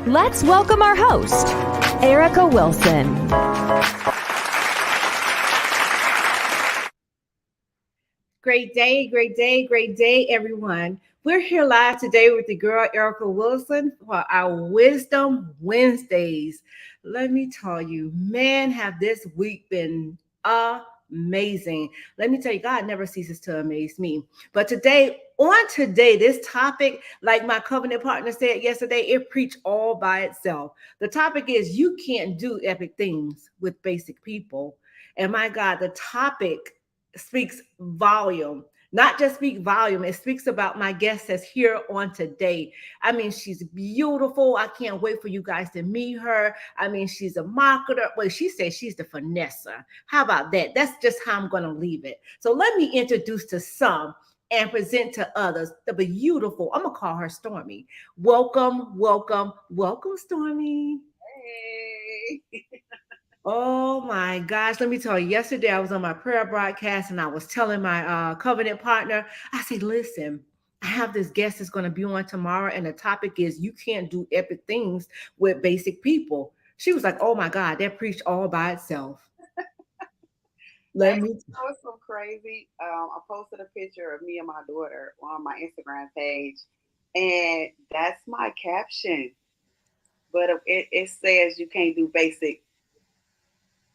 Let's welcome our host, Erica Wilson. Great day, everyone. We're here live today with the girl, Erica Wilson, for our Wisdom Wednesdays. Let me tell you, man, have this week been amazing. Let me tell you, God never ceases to amaze me. But today, this topic, like my covenant partner said yesterday, it preached all by itself. The topic is you can't do epic things with basic people. And my God, the topic speaks volume. Not just speak volume, it speaks about my guest that's here on today. I mean, she's beautiful. I can't wait for you guys to meet her. I mean, she's a marketer. Well, she says she's the finesser. How about that? That's just how I'm going to leave it. So let me introduce to some and present to others the beautiful, I'm going to call her Stormy. Welcome, Stormy. Hey. Oh my gosh, let me tell you, yesterday I was on my prayer broadcast and I was telling my covenant partner, I said, listen, I have this guest that's going to be on tomorrow and the topic is you can't do epic things with basic people. She was like, oh my God, that preached all by itself. That was so crazy. I posted a picture of me and my daughter on my Instagram page and that's my caption. But it says you can't do basic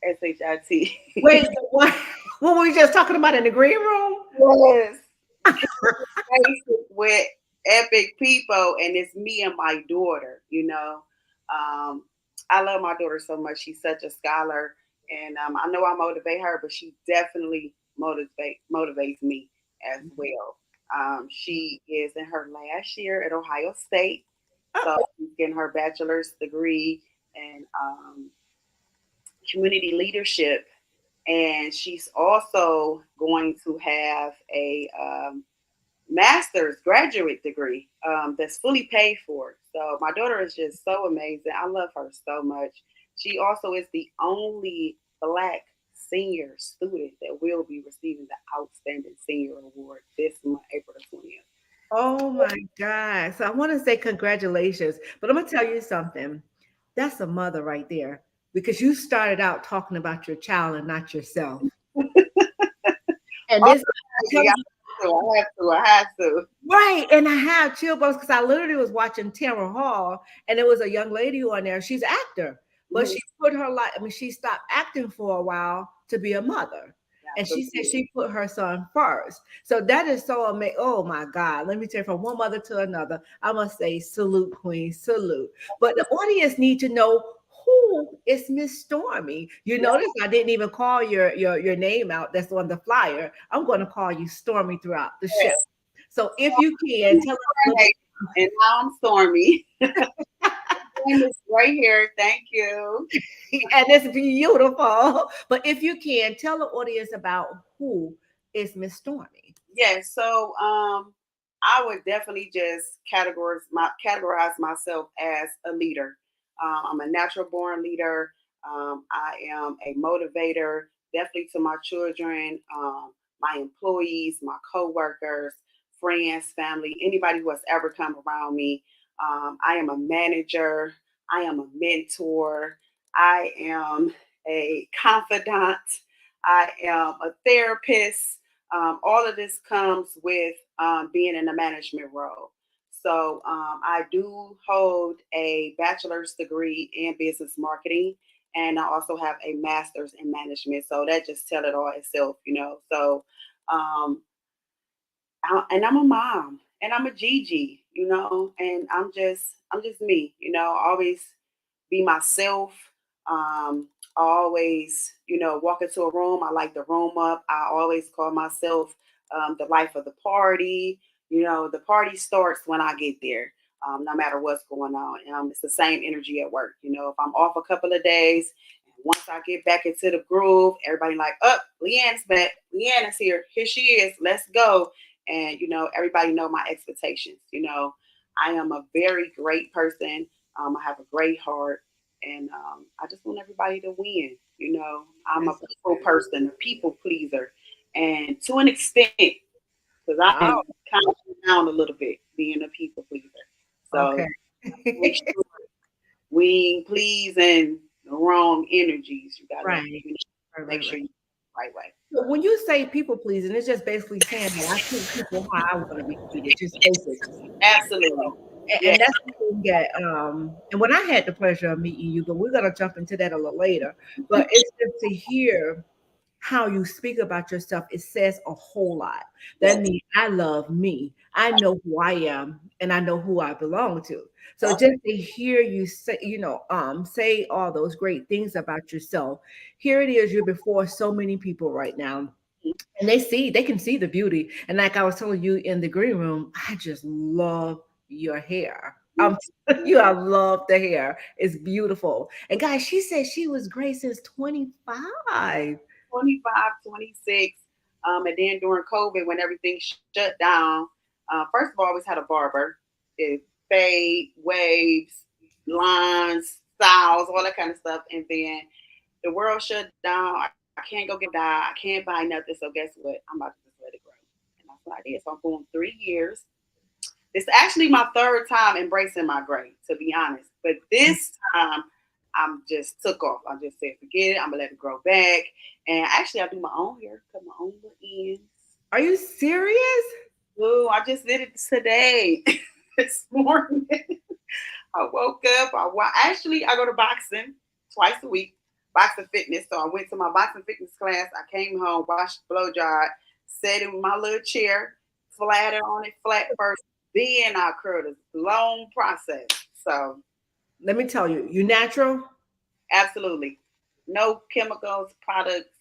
SHIT. Wait, what were we just talking about in the green room? Yes. Basic with epic people, and it's me and my daughter, you know. I love my daughter so much. She's such a scholar, and I know I motivate her, but she definitely motivates me as well. She is in her last year at Ohio State, so she's getting her bachelor's degree in community leadership, and she's also going to have a master's graduate degree that's fully paid for. So my daughter is just so amazing. I love her so much. She also is the only Black senior student that will be receiving the Outstanding Senior Award this month, April the 20th. Oh my God. So I want to say congratulations, but I'm going to tell you something. That's a mother right there because you started out talking about your child and not yourself. And this, I have to. Right. And I have chill bumps because I literally was watching Tamara Hall and there was a young lady on there. She's an actor, but she put her life, she stopped acting for a while to be a mother. And she said she put her son first. So that is so amazing. Oh my God. Let me tell you, from one mother to another, I must say salute, queen, salute. But the audience need to know who is Miss Stormy. You notice I didn't even call your name out that's on the flyer. I'm going to call you Stormy throughout the show. So if you can tell us. And now I'm Stormy. It's right here. Thank you. And it's beautiful. But if you can tell the audience about who is Miss Stormy. Yes. So I would definitely just categorize myself as a leader. I'm a natural born leader. I am a motivator, definitely to my children, my employees, my coworkers, friends, family, anybody who has ever come around me. I am a manager. I am a mentor. I am a confidant. I am a therapist. All of this comes with being in a management role. So I do hold a bachelor's degree in business marketing, and I also have a master's in management. So that just tells it all itself, you know. So, and I'm a mom, and I'm a GiGi, you know, and I'm just me, you know. Always be myself. Always, you know, walk into a room. I like the room up. I always call myself the life of the party. You know, the party starts when I get there, no matter what's going on. It's the same energy at work. You know, if I'm off a couple of days, and once I get back into the groove, everybody like, oh, Leanne's back. Leanne is here. Here she is. Let's go. And, you know, everybody know my expectations. You know, I am a very great person. I have a great heart. And I just want everybody to win. You know, I'm a people person, a people pleaser. And to an extent, because I am kind of down a little bit being a people pleaser. So make sure we ain't pleasing the wrong energies. You gotta Right. make sure you right way. So when you say people pleasing, it's just basically saying that I treat people how I want to be treated, just basically. Absolutely. And that's the thing that and when I had the pleasure of meeting you, but we're gonna jump into that a little later. But it's just to hear how you speak about yourself, it says a whole lot. That means I love me. I know who I am and I know who I belong to. So just to hear you say, say all those great things about yourself. Here it is, you're before so many people right now. And they can see the beauty. And like I was telling you in the green room, I just love your hair. I'm telling you, I love the hair. It's beautiful. And guys, she said she was great since 25. 25, 26. And then during COVID, when everything shut down, first of all, I always had a barber. It fade, waves, lines, styles, all that kind of stuff. And then the world shut down. I can't go get dye. I can't buy nothing. So guess what? I'm about to just let it grow. And that's what I did. So I'm going 3 years. It's actually my third time embracing my gray, to be honest. But this time, I'm just took off. I just said, forget it. I'm gonna let it grow back. And actually, I do my own hair, cut my own little ends. Are you serious? Ooh, I just did it today, this morning. I woke up. Actually, I go to boxing twice a week, boxing fitness. So I went to my boxing fitness class. I came home, washed, blow dried, sat in my little chair, flatted on it flat first. Then I curled a long process. So Let me tell you, you natural. absolutely, no chemicals, products,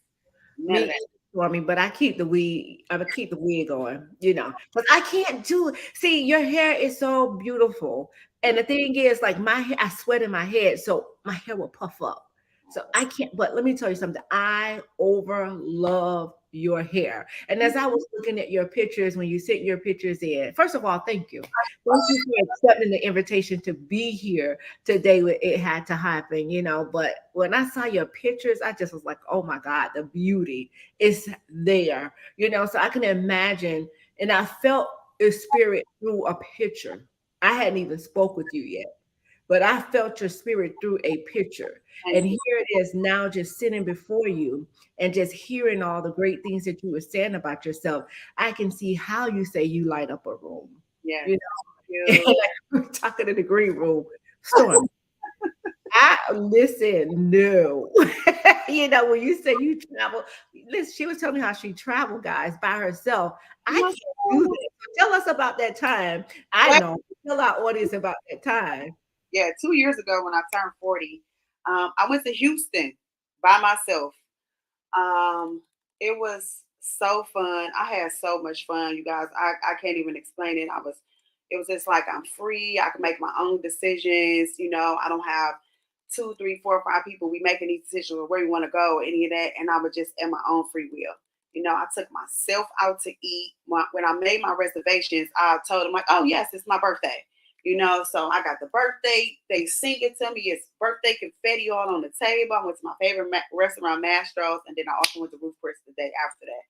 none of Me, that. Stormy, but I keep the weed. I keep the wig on, because I can't do. See, your hair is so beautiful, and the thing is, like my hair, I sweat in my head, so my hair will puff up. So I can't. But let me tell you something. I over love your hair, and as I was looking at your pictures when you sent your pictures in, first of all, thank you. Thank you for accepting the invitation to be here today when it had to happen. But when I saw your pictures, I just was like, oh my God, the beauty is there. So I can imagine, and I felt your spirit through a picture. I hadn't even spoke with you yet, but I felt your spirit through a picture. Thank And you. here it is now just sitting before you and just hearing all the great things that you were saying about yourself. I can see how you say you light up a room. Yes. You You. like we're talking in the green room. Storm. I listen, no. When you say you travel, listen, she was telling me how she traveled, guys, by herself. I can't do that. So tell us about that time. I know. Tell our audience about that time. Yeah, 2 years ago when I turned 40, I went to Houston by myself. Um, it was so fun. I had so much fun, you guys. I can't even explain it. It was just like I'm free. I can make my own decisions. I don't have two, three, four, five people. We making these decisions of where we want to go, any of that. And I was just at my own free will. I took myself out to eat. When I made my reservations, I told them like, oh yes, it's my birthday. So I got the birthday. They sing it to me. It's birthday confetti all on the table. I went to my favorite restaurant, Mastro's, and then I also went to Ruth Chris the day after that.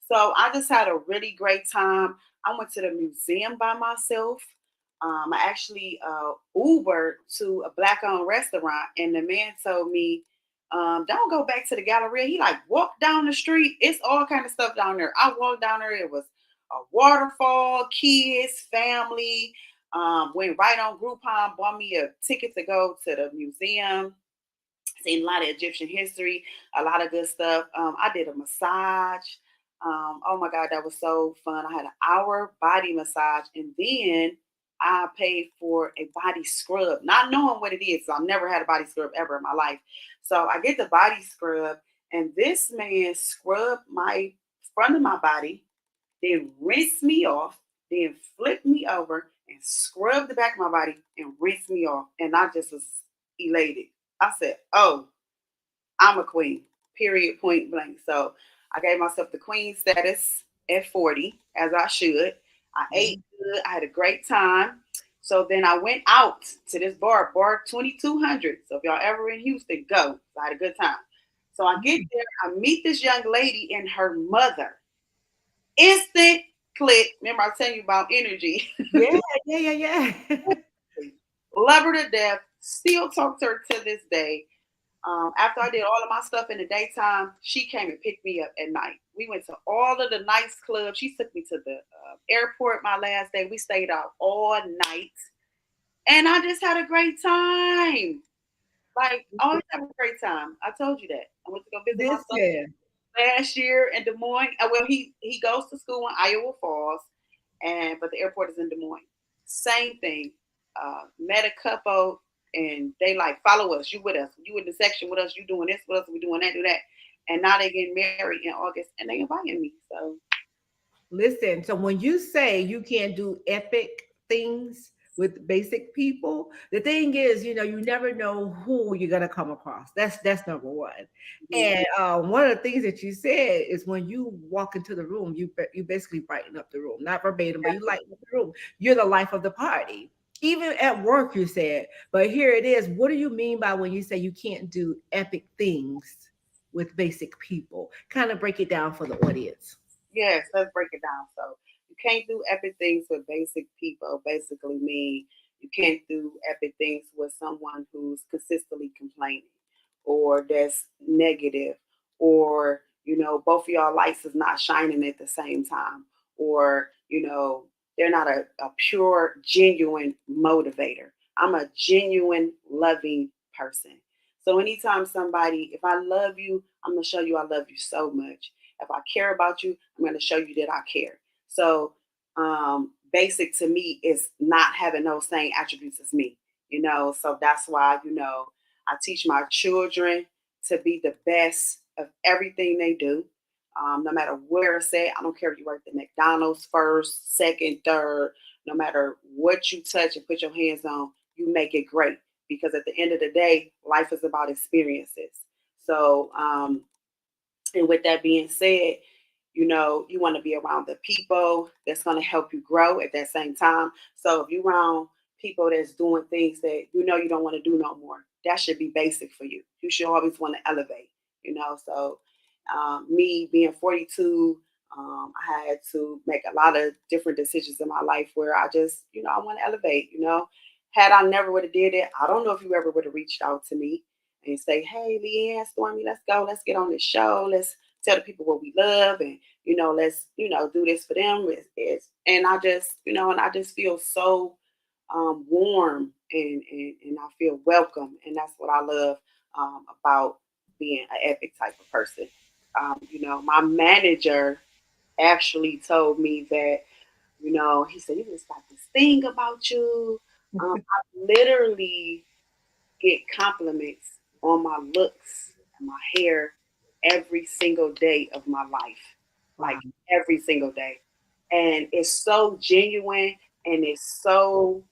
So I just had a really great time. I went to the museum by myself. I actually Ubered to a black-owned restaurant, and the man told me, "Don't go back to the Galleria." He like walked down the street. It's all kind of stuff down there. I walked down there. It was a waterfall, kids, family. Went right on Groupon, bought me a ticket to go to the museum. Seen a lot of Egyptian history, a lot of good stuff. I did a massage. Oh my God, that was so fun. I had an hour body massage, and then I paid for a body scrub, not knowing what it is. So I've never had a body scrub ever in my life. So I get the body scrub, and this man scrubbed my front of my body, then rinse me off, then flip me over and scrub the back of my body and rinse me off. And I just was elated. I said, oh, I'm a queen, period, point blank. So I gave myself the queen status at 40, as I should. I ate good. I had a great time. So then I went out to this bar 2200. So if y'all ever in Houston, go. So I had a good time. So I get there, I meet this young lady and her mother. Instant click. Remember, I was telling you about energy. Yeah. Love her to death. Still talk to her to this day. After I did all of my stuff in the daytime, she came and picked me up at night. We went to all of the nice clubs. She took me to the airport my last day. We stayed out all night. And I just had a great time. Like, I always have a great time. I told you that. I went to go visit my son Listen, last year in Des Moines. Well, he goes to school in Iowa Falls, but the airport is in Des Moines. Same thing. Met a couple, and they like follow us. You with us? You in the section with us? You doing this with us? We doing that, do that. And now they getting married in August, and they inviting me. So listen. So when you say you can't do epic things with basic people, the thing is, you never know who you're gonna come across. That's number one. mhm. And one of the things that you said is when you walk into the room, you basically brighten up the room, not verbatim, but you lighten up the room. You're the life of the party. Even at work, you said. But here it is. What do you mean by when you say you can't do epic things with basic people? Kind of break it down for the audience. Yes, let's break it down. So you can't do epic things with basic people. Basically, mean you can't do epic things with someone who's consistently complaining, or that's negative, or both of y'all lights is not shining at the same time, or they're not a pure, genuine motivator. I'm a genuine, loving person. So anytime somebody, if I love you, I'm gonna show you I love you so much. If I care about you, I'm going to show you that I care. So, basic to me is not having those same attributes as me, So that's why, I teach my children to be the best of everything they do. No matter where it's at, I don't care if you work at McDonald's first, second, third, no matter what you touch and put your hands on, you make it great. Because at the end of the day, life is about experiences. So, and with that being said, you want to be around the people that's going to help you grow at that same time. So if you're around people that's doing things that you don't want to do no more, that should be basic for you. You should always want to elevate. So me being 42, I had to make a lot of different decisions in my life where I just, I want to elevate. Had I never would have did it, I don't know if you ever would have reached out to me and say, hey, Leanne, Stormy, let's go. Let's get on this show. Let's tell the people what we love and, let's, do this for them. And I just, and I just feel so warm and I feel welcome. And that's what I love about being an epic type of person. My manager actually told me that, he said, you just got this thing about you. I literally get compliments on my looks and my hair every single day of my life, like Wow. every single day. And it's so genuine and it's so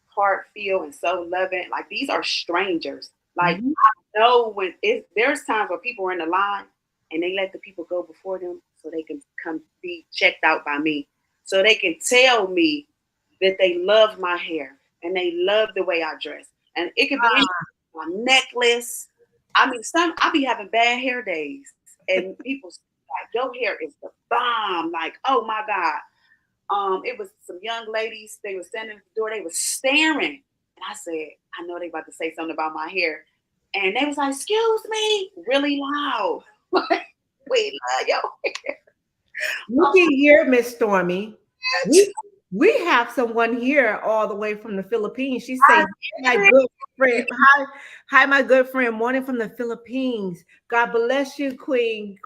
heartfelt and so loving. Like these are strangers. Like Mhm. I know there's times where people are in the line and they let the people go before them so they can come be checked out by me. So they can tell me that they love my hair and they love the way I dress. And it could be my necklace. I mean, I be having bad hair days, and people like your hair is the bomb. Like, oh my god. It was some young ladies. They were standing at the door. They were staring, and I said, I know they about to say something about my hair, and they was like, "Excuse me," really loud. Like, we love your hair. Looky here, Miss Stormy. We we have someone here all the way from the Philippines. She says, "Hi, my good friend. Hi, my good friend. Morning from the Philippines. God bless you, Queen."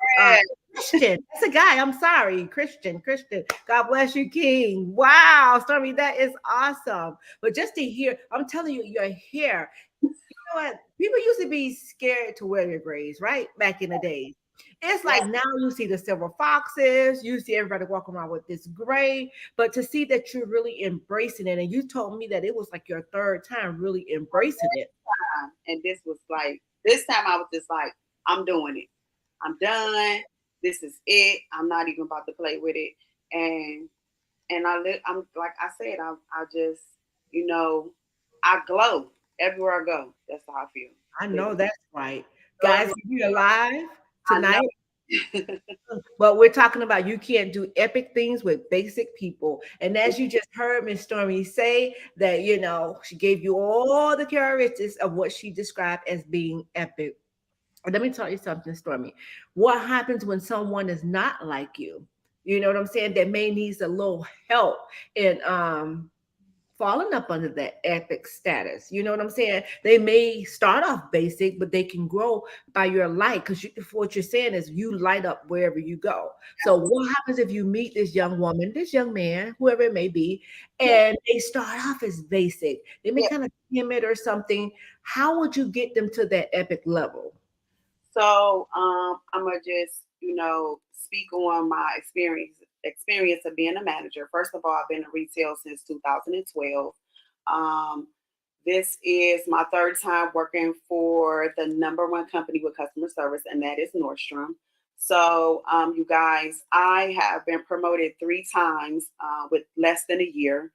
Christian. That's a guy. I'm sorry, Christian. Christian. God bless you, King. Wow, Stormy, that is awesome. But just to hear, I'm telling you, your hair. You know what? People used to be scared to wear their grays, right? Back in the days. It's Yeah, like now you see the silver foxes, you see everybody walking around with this gray, but to see that you're really embracing it, and you told me that it was like your third time really embracing it. and this time I was just like, I'm doing it. I'm done. This is it. I'm not even about to play with it. I'm like I said, I just you know I glow everywhere I go. That's how I feel. I But know that's right. glow Guys, everywhere if you're alive I know tonight, But we're talking about you can't do epic things with basic people. And as you just heard Miss Stormy say that, she gave you all the characteristics of what she described as being epic. Let me tell you something, Stormy. What happens when someone is not like you? You know what I'm saying? That may needs a little help in falling up under that epic status. You know what I'm saying? They may start off basic, but they can grow by your light because what you're saying is you light up wherever you go. So what happens if you meet this young woman, this young man, whoever it may be, Yeah, and they start off as basic? They may yeah. kind of timid or something. How would you get them to that epic level? So I'm gonna just speak on my experience of being a manager. First of all, I've been in retail since 2012. Um, this is my third time working for the number one company with customer service, and that is Nordstrom. So, you guys, I have been promoted 3 times with less than a year.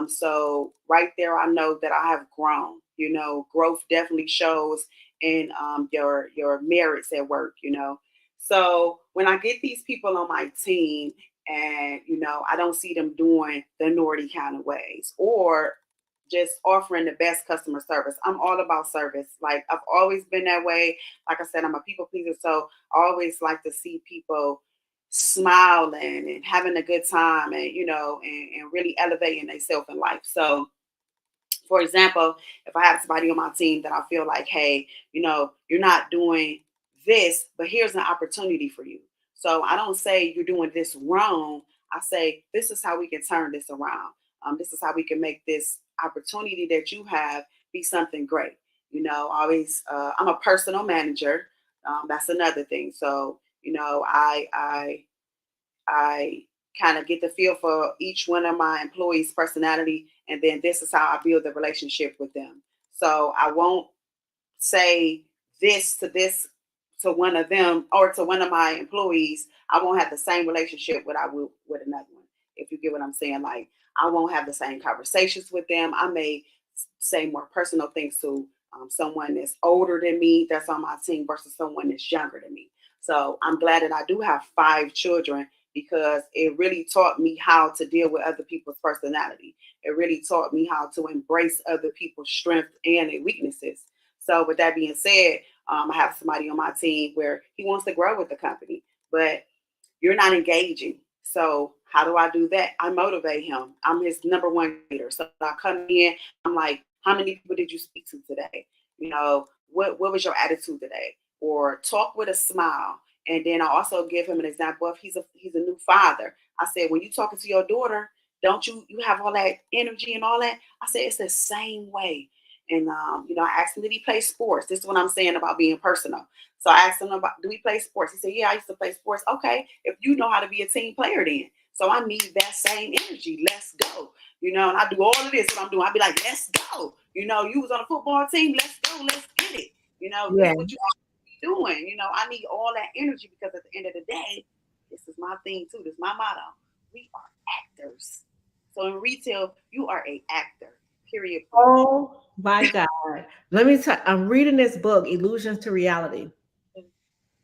So, right there, I know that I have grown. Growth definitely shows in your merits at work. So when I get these people on my team, and I don't see them doing the naughty kind of ways or just offering the best customer service. I'm all about service. Like I've always been that way. Like I said, I'm a people pleaser, so I always like to see people smiling and having a good time, and and really elevating themselves in life. So for example, if I have somebody on my team that I feel like, hey, you're not doing this, but here's an opportunity for you. So I don't say you're doing this wrong. I say this is how we can turn this around. This is how we can make this opportunity that you have be something great. Always, I'm a personal manager. That's another thing. So, I kind of get the feel for each one of my employees' personality, and then this is how I build the relationship with them. So I won't say this to one of them or to one of my employees. I won't have the same relationship what I will with another one. If you get what I'm saying, like I won't have the same conversations with them. I may say more personal things to someone that's older than me that's on my team versus someone that's younger than me. So I'm glad that I do have 5 children because it really taught me how to deal with other people's personality. It really taught me how to embrace other people's strengths and their weaknesses. So, with that being said, I have somebody on my team where he wants to grow with the company, but you're not engaging. So, how do I do that? I motivate him. I'm his number one leader. So, I come in, I'm like, how many people did you speak to today? What was your attitude today? Or talk with a smile. And then I also give him an example of he's a new father. I said, when you talking to your daughter, don't you have all that energy and all that? I said it's the same way. And I asked him, did he play sports? This is what I'm saying about being personal. So I asked him about, do we play sports? He said, yeah, I used to play sports. Okay, if you know how to be a team player, then. So I need that same energy. Let's go. And I do all of this. What I'm doing, I'd be like, let's go. You was on a football team. Let's go. Let's get it. This Yeah. is what you doing. I need all that energy because at the end of the day, this is my thing too. This is my motto. We are actors. So in retail, you are a actor. Period. Point. Oh my God. Let me tell I'm reading this book, Illusions to Reality.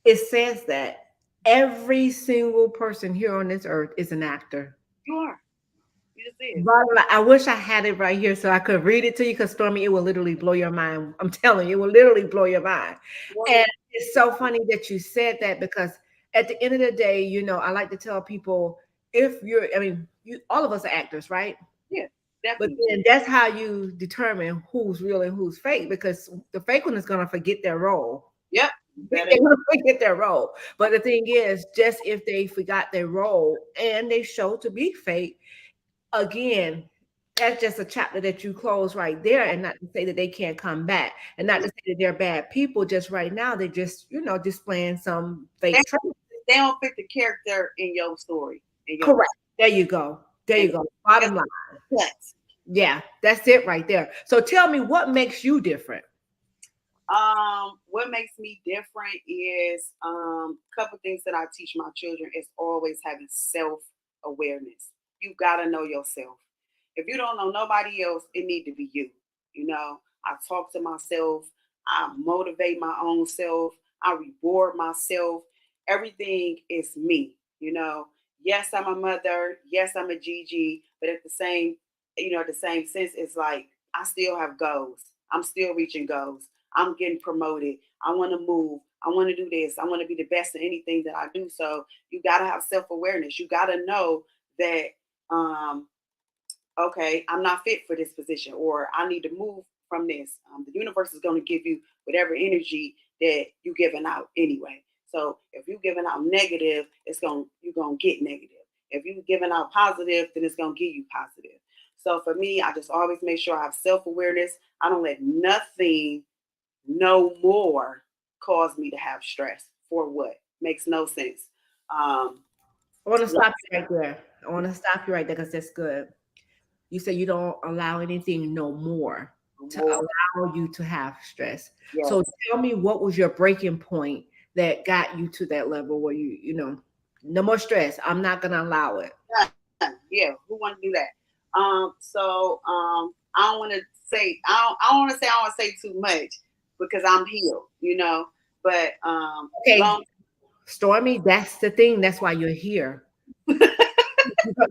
It says that every single person here on this earth is an actor. You are. You just is. Bottom line, I wish I had it right here so I could read it to you because Stormy, it will literally blow your mind. I'm telling you, it will literally blow your mind. And it's so funny that you said that because at the end of the day, I like to tell people all of us are actors, right? Yeah, But definitely. then that's how you determine who's real and who's fake because the fake one is going to forget their role. Yep. You They're better. going to forget their role. But the thing is, just if they forgot their role and they show to be fake, again, that's just a chapter that you close right there, and not to say that they can't come back, and not to say that they're bad people. Just right now, they're just displaying some They, fake traits. they don't fit the character in your story. In your Correct. There you go. There and you go. Bottom line. cut. Yeah, that's it right there. So tell me, what makes you different? What makes me different is a couple things that I teach my children is always having self-awareness. You gotta know yourself. If you don't know nobody else, it need to be you. I talk to myself, I motivate my own self, I reward myself. everything is me, you know. Yes, I'm a mother. Yes, I'm a GiGi. But at the same, the same sense, it's like I still have goals. I'm still reaching goals. I'm getting promoted. I want to move. I want to do this. I want to be the best in anything that I do. So you got to have self awareness. You got to know that, um, okay, I'm not fit for this position, or I need to move from this. The universe is going to give you whatever energy that you're giving out anyway. So if you're giving out negative, you're gonna get negative. If you're giving out positive, then it's gonna give you positive. So for me, I just always make sure I have self awareness. I don't let nothing no more cause me to have stress. For what? Makes no sense. Um, I want to like stop you right there. I want to stop you right there because that's good. You say you don't allow anything no more to more, allow you to have stress. So yes. tell me, what was your breaking point that got you to that level where no more stress. I'm not gonna allow it. Yeah, who want to do that? I don't want to say I don't want to say I don't want to say too much because I'm healed, you know. But Okay, long Stormy, that's the thing. That's why you're here.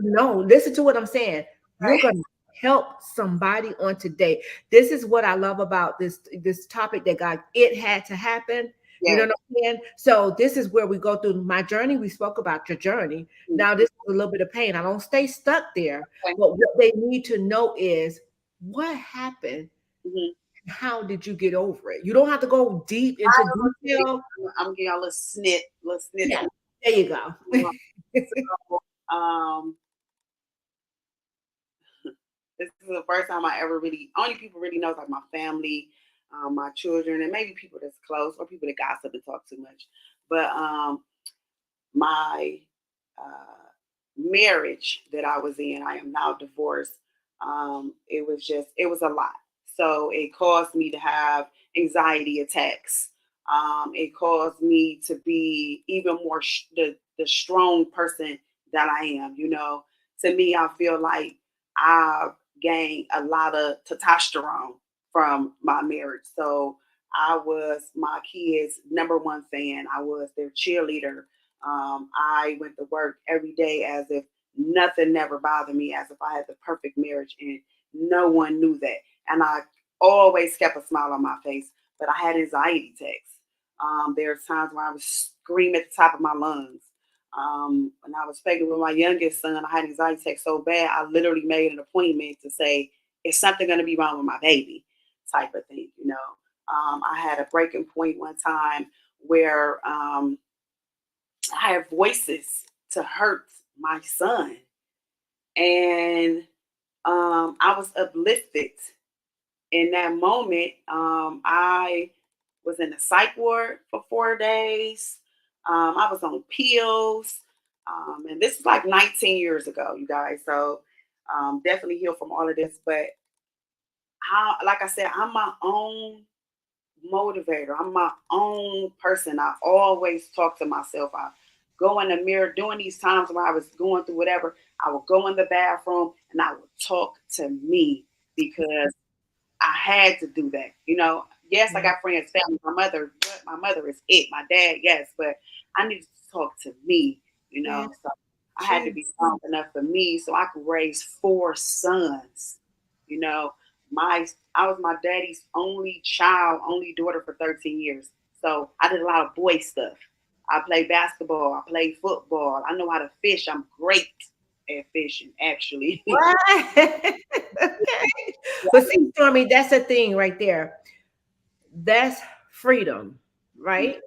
No, listen to what I'm saying. You're right, going to help somebody on today. This is what I love about this topic that God, it had to happen. You know yes, what I'm saying? So this is where we go through my journey. We spoke about your journey. mm, Now this is a little bit of pain. I don't stay stuck there, okay, but what they need to know is what happened. mm-hmm. How did you get over it? You don't have to go deep I into will say, detail. I'm gonna give y'all a little Yeah, snippet. there you go. So, this is the first time I ever really only people really knows like my family, my children, and maybe people that's close or people that gossip and talk too much. But my marriage that I was in, I am now divorced. It was a lot. So it caused me to have anxiety attacks. It caused me to be even more the strong person that I am. You know, to me, I feel like I've gained a lot of testosterone from my marriage. So I was my kids' number one fan. I was their cheerleader. I went to work every day as if nothing never bothered me, as if I had the perfect marriage, and no one knew that. And I always kept a smile on my face, but I had anxiety attacks. There's times where I was screaming at the top of my lungs. When I was pregnant with my youngest son, I had anxiety attacks so bad, I literally made an appointment to say, is something going to be wrong with my baby? Type of thing, you know. I had a breaking point one time where I have voices to hurt my son. And I was uplifted in that moment. I was in the psych ward for 4 days. I was on pills. And this is like 19 years ago, you guys. So definitely healed from all of this. But like I said, I'm my own motivator. I'm my own person. I always talk to myself. I go in the mirror during these times when I was going through whatever. I would go in the bathroom and I would talk to me because I had to do that. You know, yes, I got friends, family, my mother is it. My dad, yes, but I needed to talk to me, you Man, know. So I had to gee. be strong enough for me so I could raise four sons. You know, I was my daddy's only child, only daughter for 13 years. So I did a lot of boy stuff. I played basketball, I played football, I know how to fish. I'm great at fishing, actually. What? Okay. But see, Stormy, that's the thing right there. That's freedom, right?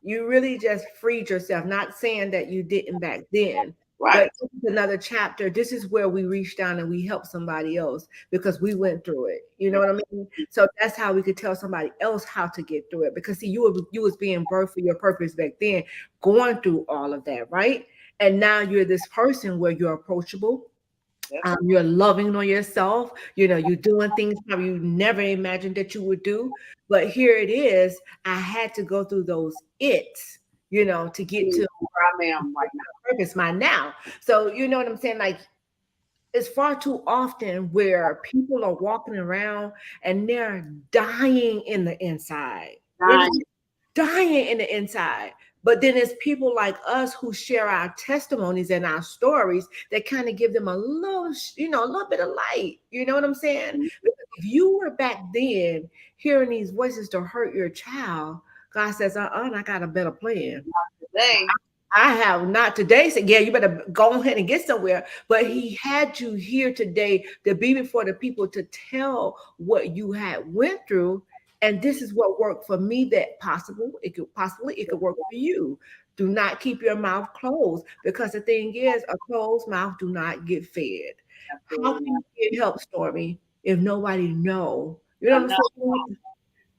You really just freed yourself. Not saying that you didn't back then, but Right. this is another chapter. This is where we reach down and we help somebody else because we went through it. You know what I mean? So that's how we could tell somebody else how to get through it. Because see, you was being birthed for your purpose back then, going through all of that, right? And now you're this person where you're approachable, Yep. you're loving on yourself. You're doing things probably you never imagined that you would do. But here it is. I had to go through those to get to Where I am right now. purpose, my now. So you know what I'm saying? Like, it's far too often where people are walking around and they're dying in the inside. Dying. Dying in the inside But then it's people like us who share our testimonies and our stories that kind of give them a little, a little bit of light. You know what I'm saying? Because if you were back then hearing these voices to hurt your child, God says, I got a better plan. Today, I have not today said, yeah, you better go ahead and get somewhere. But he had you here today to be before the people to tell what you had went through. And this is what worked for me that it could work for you. Do not keep your mouth closed because the thing is a closed mouth do not get fed. How absolutely. can you get help, Stormy, if nobody know? You know I what I'm know saying?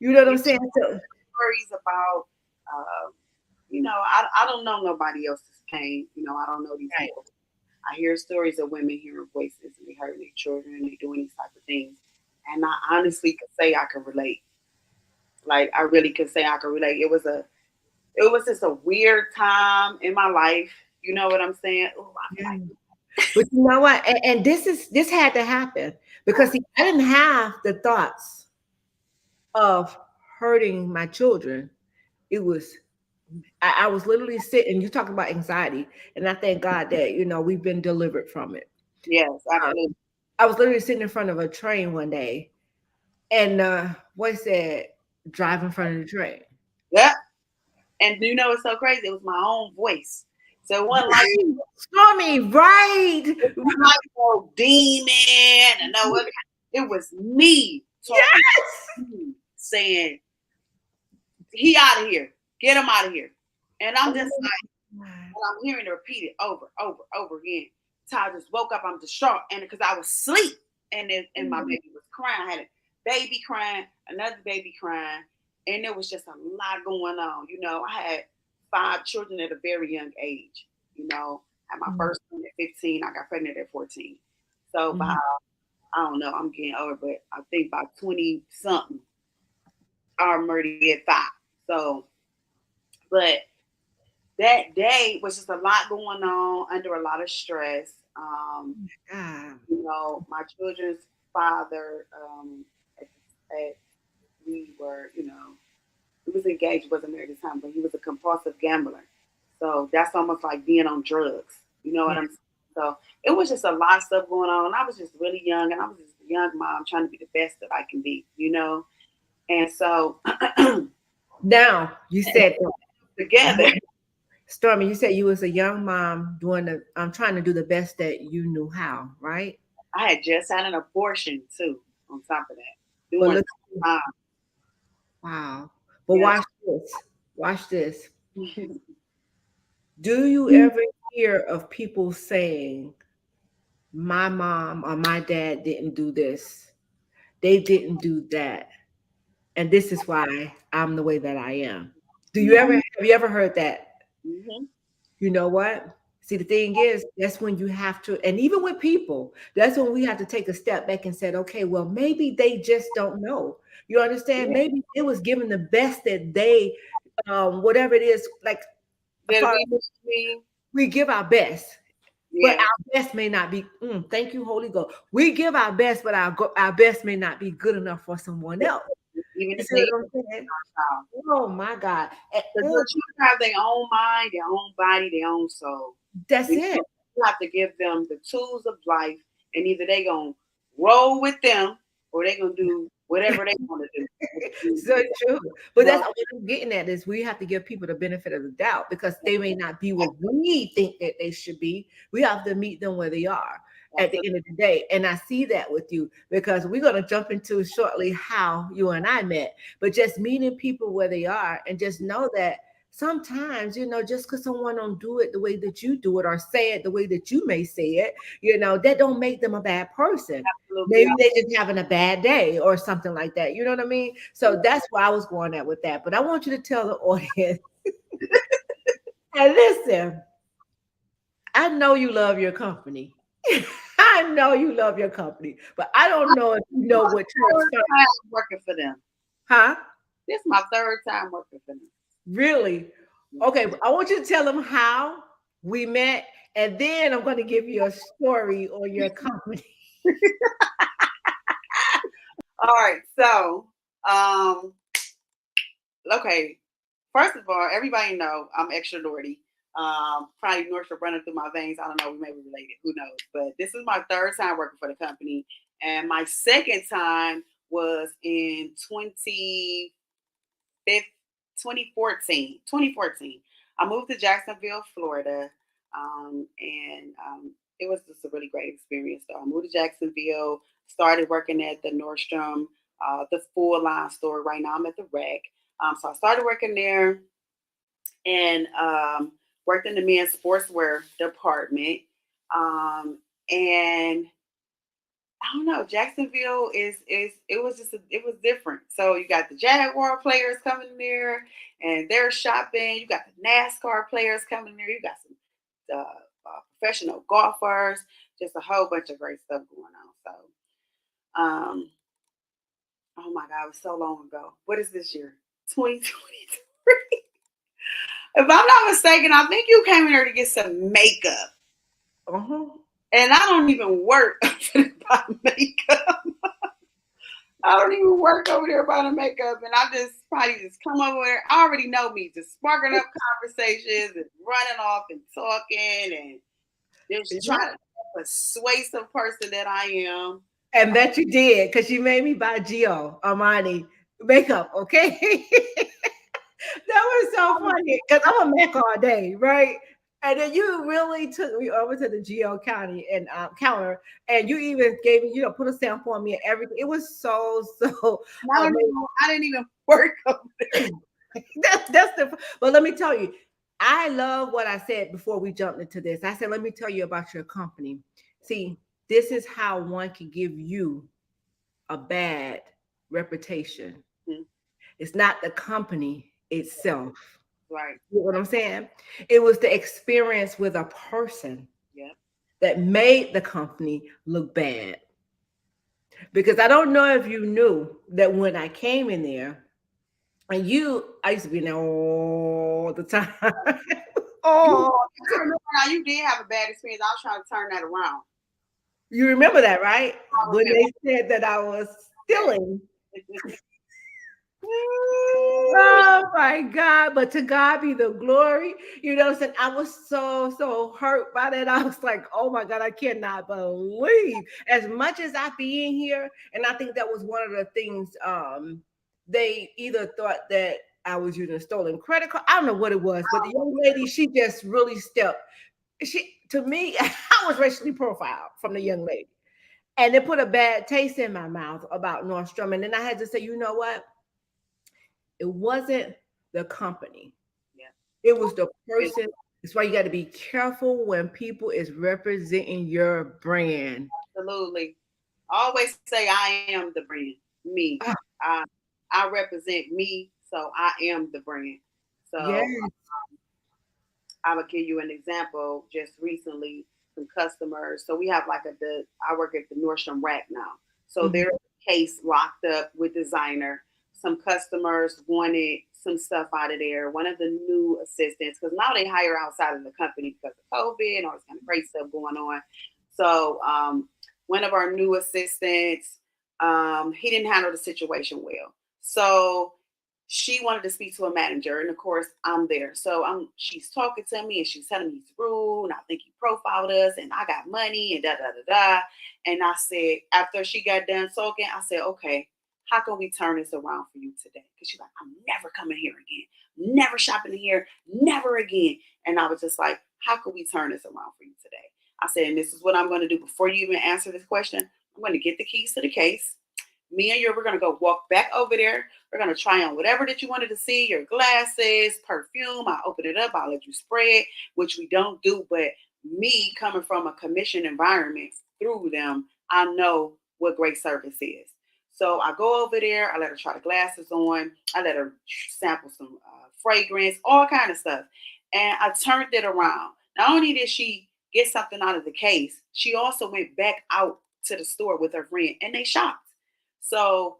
You know what I'm you saying? So, stories about, I don't know nobody else's pain. I don't know these right. people. I hear stories of women hearing voices and they hurting their children and they doing these type of things. And I honestly could say I could relate. Like I really could say I could relate. It was just a weird time in my life. You know what I'm saying? Ooh, I feel Yeah. like But you know what? And this had to happen because see, I didn't have the thoughts of hurting my children. It was I was literally sitting. You talk about anxiety, and I thank God that we've been delivered from it. yes, Um, absolutely. I was literally sitting in front of a train one day, and voice said, "Drive in front of the train." Yeah. And it's so crazy. It was my own voice. So it wasn't like Right, Stormy, right? it wasn't like no demon and no other. It was me talking Yes. to me, saying, he out of here. Get him out of here. And I'm just like, and I'm hearing it repeated over, over again. So I just woke up, I'm distraught. And because I was asleep and my baby was crying. I had a baby crying, another baby crying. And there was just a lot going on. I had 5 children at a very young age. Had my first one at 15. I got pregnant at 14. So by, I don't know, I'm getting older, but I think by 20 something, I'm already at 5. So, but that day was just a lot going on under a lot of stress. God. My children's father, at, he was engaged, wasn't married at the time, but he was a compulsive gambler. So that's almost like being on drugs. You know what Yeah. I'm saying? So it was just a lot of stuff going on. I was just really young, and I was just a young mom trying to be the best that I can be. And so Now you said together, Stormy, you said you was a young mom doing trying to do the best that you knew how, right? I had just had an abortion too. On top of that, But doing look, time. wow. But Yes. watch this. Watch this. Do you ever hear of people saying, my mom or my dad didn't do this? They didn't do that. And this is why I'm the way that I am. Have you ever heard that? Mm-hmm. You know what? See, the thing is, that's when you have to, and even with people, that's when we have to take a step back and said, okay, well, maybe they just don't know. You understand? Yeah. Maybe it was given the best that they, whatever it is, like That far, we we give our best, but yeah. our best may not be. Thank you, Holy Ghost. We give our best, but our best may not be good enough for someone else. Even You if see they what I'm saying? Oh my God. because your children have their own mind, their own body, their own soul. That's You it. have to give them the tools of life, and either they gonna roll with them or they gonna do whatever they want to do. So true. But that's So, what I'm getting at is we have to give people the benefit of the doubt because they may not be what we think that they should be. We have to meet them where they are at the end of the day. And I see that with you because we're going to jump into shortly how you and I met. But just meeting people where they are and just know that sometimes, just because someone don't do it the way that you do it or say it the way that you may say it, that don't make them a bad person. absolutely, Maybe they just having a bad day or something like that. You know what I mean? So that's where I was going at with that. But I want you to tell the audience, and listen, I know you love your company. I know you love your company, but I don't know if you know what third transfer, time working for them. huh? This is my third time working for them. Really? Okay, I want you to tell them how we met, and then I'm going to give you a story on your company. All right, so okay, First of all, everybody know I'm extra naughty. Probably Nordstrom running through my veins. I don't know. We may be related. Who knows? But this is my third time working for the company, and my second time was in 2014. I moved to Jacksonville, Florida, and it was just a really great experience. So I moved to Jacksonville, started working at the Nordstrom, the full line store. Right now I'm at the Rec. So I started working there and worked in the men's sportswear department. And I don't know. Jacksonville is it was different. So you got the Jaguar players coming in there, and they're shopping. You got the NASCAR players coming in there. You got some professional golfers. Just a whole bunch of great stuff going on. So, oh my God, it was so long ago. What is this year? 2023. If I'm not mistaken, I think you came in there to get some makeup. Uh-huh. And I don't even work to buy makeup. I don't even work over there buying makeup. And I just probably just come over there. I already know me, just sparking up conversations and running off and talking and just trying to be a persuasive person that I am. And that you did, because you made me buy Gio Armani makeup, okay? That was so funny because I'm a Mac all day, right? And then you really took me over to the Geo County and counter, and you even gave me, put a sample on me and everything. It was so. I didn't even work over there. That's the. But let me tell you, I love what I said before we jumped into this. I said, let me tell you about your company. See, this is how one can give you a bad reputation. Mm-hmm. It's not the company itself. Right. You know what I'm saying? It was the experience with a person that made the company look bad. Because I don't know if you knew that when I came in there, and I used to be in there all the time. Now you did have a bad experience. I was trying to turn that around. You remember that, right? When they said that I was stealing. Oh my God, but to God be the glory. You know what I'm saying? I was so hurt by that. I was like, oh my God, I cannot believe as much as I be in here. And I think that was one of the things they either thought that I was using a stolen credit card. I don't know what it was, but the young lady, she just really stepped. To me, I was racially profiled from the young lady. And it put a bad taste in my mouth about Nordstrom. And then I had to say, you know what? It wasn't the company. Yeah. It was the person. That's why you got to be careful when people is representing your brand. Absolutely. I always say I am the brand. Me. I represent me, so I am the brand. So yes. I would give you an example. Just recently, some customers. So we have I work at the Nordstrom Rack now. So there's a case locked up with designer. Some customers wanted some stuff out of there. One of the new assistants, because now they hire outside of the company because of COVID and all this kind of great stuff going on. So one of our new assistants, he didn't handle the situation well. So she wanted to speak to a manager, and of course I'm there. So she's talking to me and she's telling me he's rude, and I think he profiled us, and I got money, and da da da da. And I said, after she got done talking, I said, okay, how can we turn this around for you today? Because she's like, I'm never coming here again, never shopping here, never again. And I was just like, how can we turn this around for you today? I said, and this is what I'm going to do. Before you even answer this question, I'm going to get the keys to the case. Me and you, we're going to go walk back over there. We're going to try on whatever that you wanted to see, your glasses, perfume. I'll open it up. I'll let you spray it, which we don't do. But me coming from a commission environment through them, I know what great service is. So I go over there. I let her try the glasses on. I let her sample some fragrance, all kind of stuff. And I turned it around. Not only did she get something out of the case, she also went back out to the store with her friend, and they shopped. So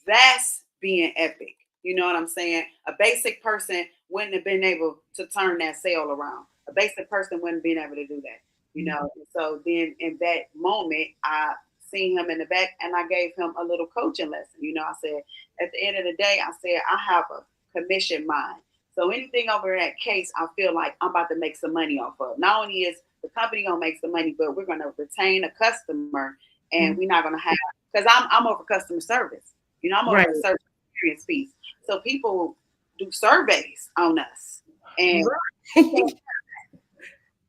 that's being epic. You know what I'm saying? A basic person wouldn't have been able to turn that sale around. A basic person wouldn't have been able to do that. You know, so then in that moment, I seen him in the back and I gave him a little coaching lesson. You know, I said, at the end of the day, I said, I have a commission mind. So anything over that case, I feel like I'm about to make some money off of. Not only is the company gonna make some money, but we're gonna retain a customer, and we're not gonna have, because I'm over customer service. I'm over Right. the service experience piece. So people do surveys on us, and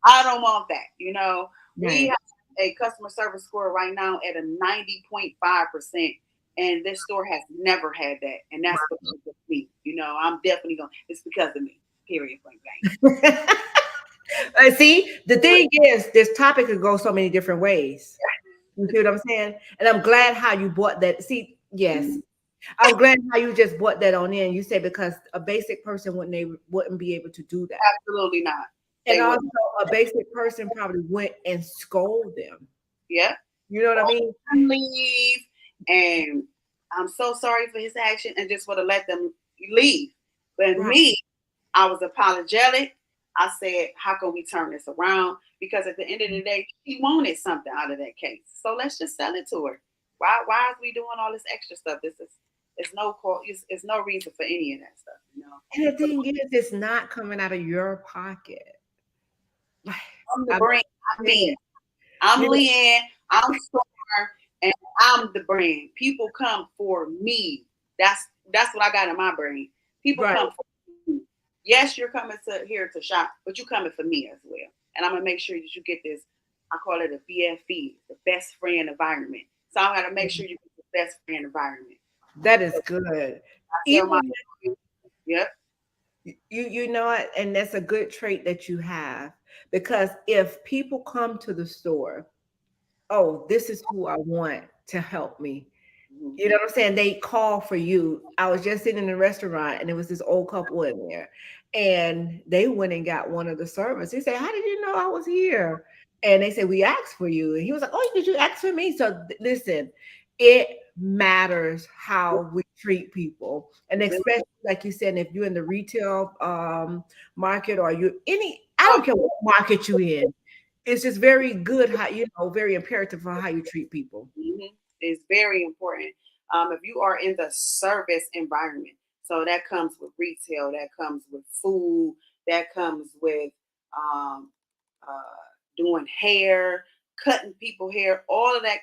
I don't want that. We have a customer service score right now at a 90.5%, and this store has never had that, and that's because of me. I'm definitely going. It's because of me. Period. Point blank. See, the thing is, this topic could go so many different ways. You see what I'm saying? And I'm glad how you brought that. See, yes, I'm glad how you just brought that on in. You said because a basic person wouldn't be able to do that. Absolutely not. And also, a basic person probably went and scold them. Yeah. You know what I mean? Leave, and I'm so sorry for his action, and just want to let them leave. But me, I was apologetic. I said, how can we turn this around? Because at the end of the day, he wanted something out of that case. So let's just sell it to her. Why are we doing all this extra stuff? It's no reason for any of that stuff, And the thing is, it's not coming out of your pocket. I'm the brand. I'm Leanne. I'm Stormy, and I'm the brand. People come for me. That's what I got in my brain. People come for me. Yes, you're coming here to shop, but you're coming for me as well. And I'm gonna make sure that you get this. I call it a BFE, the best friend environment. So I gotta make sure you get the best friend environment. That is good. Yep. You know what? And that's a good trait that you have, because if people come to the store, oh, this is who I want to help me. You know what I'm saying? They call for you. I was just sitting in a restaurant and there was this old couple in there, and they went and got one of the servants. He said, how did you know I was here? And they said, we asked for you. And he was like, oh, did you ask for me? So listen, it matters how we treat people. And especially like you said, if you're in the retail market, or I don't care what market you're in, it's just very good how, very imperative for how you treat people. It's very important. If you are in the service environment, so that comes with retail, that comes with food, that comes with doing hair, cutting people hair, all of that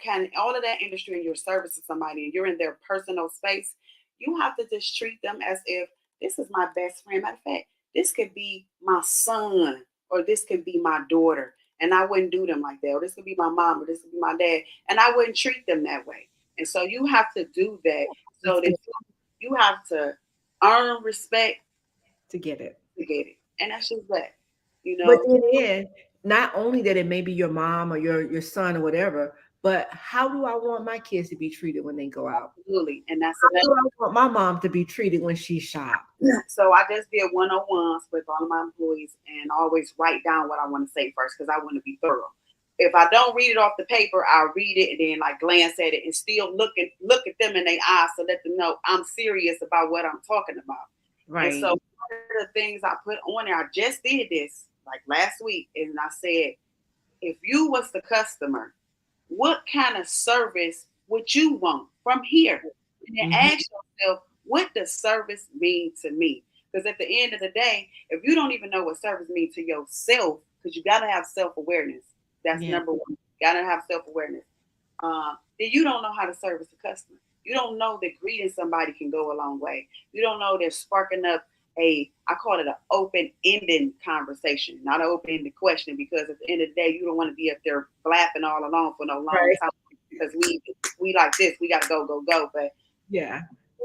industry, and your service to somebody, and you're in their personal space, you have to just treat them as if this is my best friend. Matter of fact, this could be my son, or this could be my daughter. And I wouldn't do them like that. Or this could be my mom, or this could be my dad. And I wouldn't treat them that way. And so you have to do that. So that you have to earn respect to get it. And that's just that. But then, not only that it may be your mom or your son or whatever, but how do I want my kids to be treated when they go out? Absolutely. And that's how do I want my mom to be treated when she shops? So I just did one-on-ones with all of my employees, and always write down what I want to say first, because I want to be thorough. If I don't read it off the paper, I'll read it and then like glance at it and still look at them in their eyes, to let them know I'm serious about what I'm talking about. Right. And so one of the things I put on there, I just did this like last week, and I said, if you was the customer, what kind of service would you want from here? And then ask yourself, what does service mean to me? Because at the end of the day, if you don't even know what service means to yourself, because you got to have self-awareness. That's number one. Got to have self-awareness. Then you don't know how to service a customer. You don't know that greeting somebody can go a long way. You don't know that sparking up I call it an open-ended conversation, not an open-ended question, because at the end of the day, you don't want to be up there flapping all along for no long time, because we like this, we got to go. But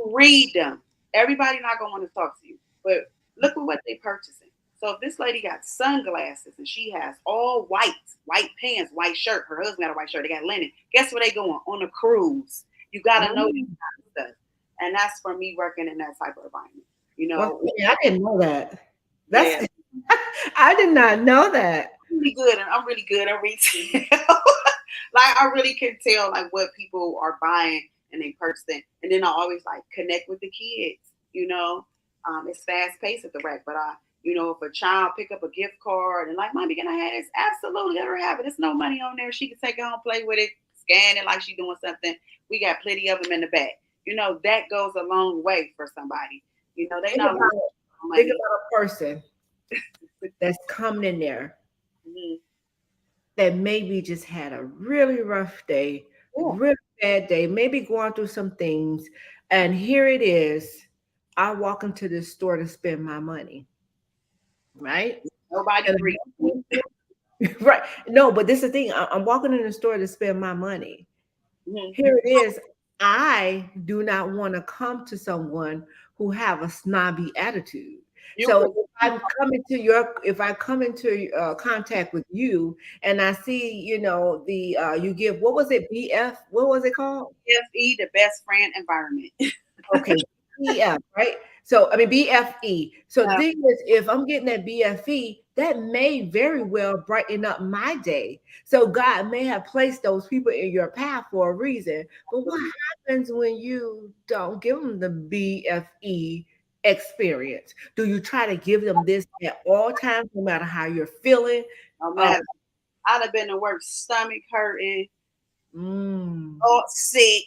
read them. Everybody not going to want to talk to you, but look at what they purchasing. So if this lady got sunglasses and she has all white pants, white shirt, her husband got a white shirt, they got linen, guess where they going? On a cruise. You got to know these kind of stuff. And that's for me working in that type of environment. I didn't know that. I did not know that. I'm really good at retail. Like I really can tell like what people are buying and they purchasing. And then I always like connect with the kids. It's fast paced at the rack, but if a child pick up a gift card and like, Mommy, can I have this? Absolutely, let her have it. There's no money on there. She can take it home, play with it, scan it like she's doing something. We got plenty of them in the back. That goes a long way for somebody. They know Think money. about a person that's coming in there Mm-hmm. that maybe just had a really rough day, Yeah. really bad day, maybe going through some things. And here it is. I walk into this store to spend my money, right? Nobody And breathes. right. No, but this is the thing. I'm walking in the store to spend my money. Mm-hmm. Here it is. I do not want to come to someone who have a snobby attitude. You So could. if I come into contact with you and I see, you give, what was it, BF? What was it called? BFE, the best friend environment. Okay, BF, right? So I mean BFE. So the Yeah. thing is, if I'm getting that BFE, that may very well brighten up my day. So God may have placed those people in your path for a reason. But what happens when you don't give them the BFE experience? Do you try to give them this at all times, no matter how you're feeling? No Uh, matter. I'd have been to work, stomach hurting, mm, all sick.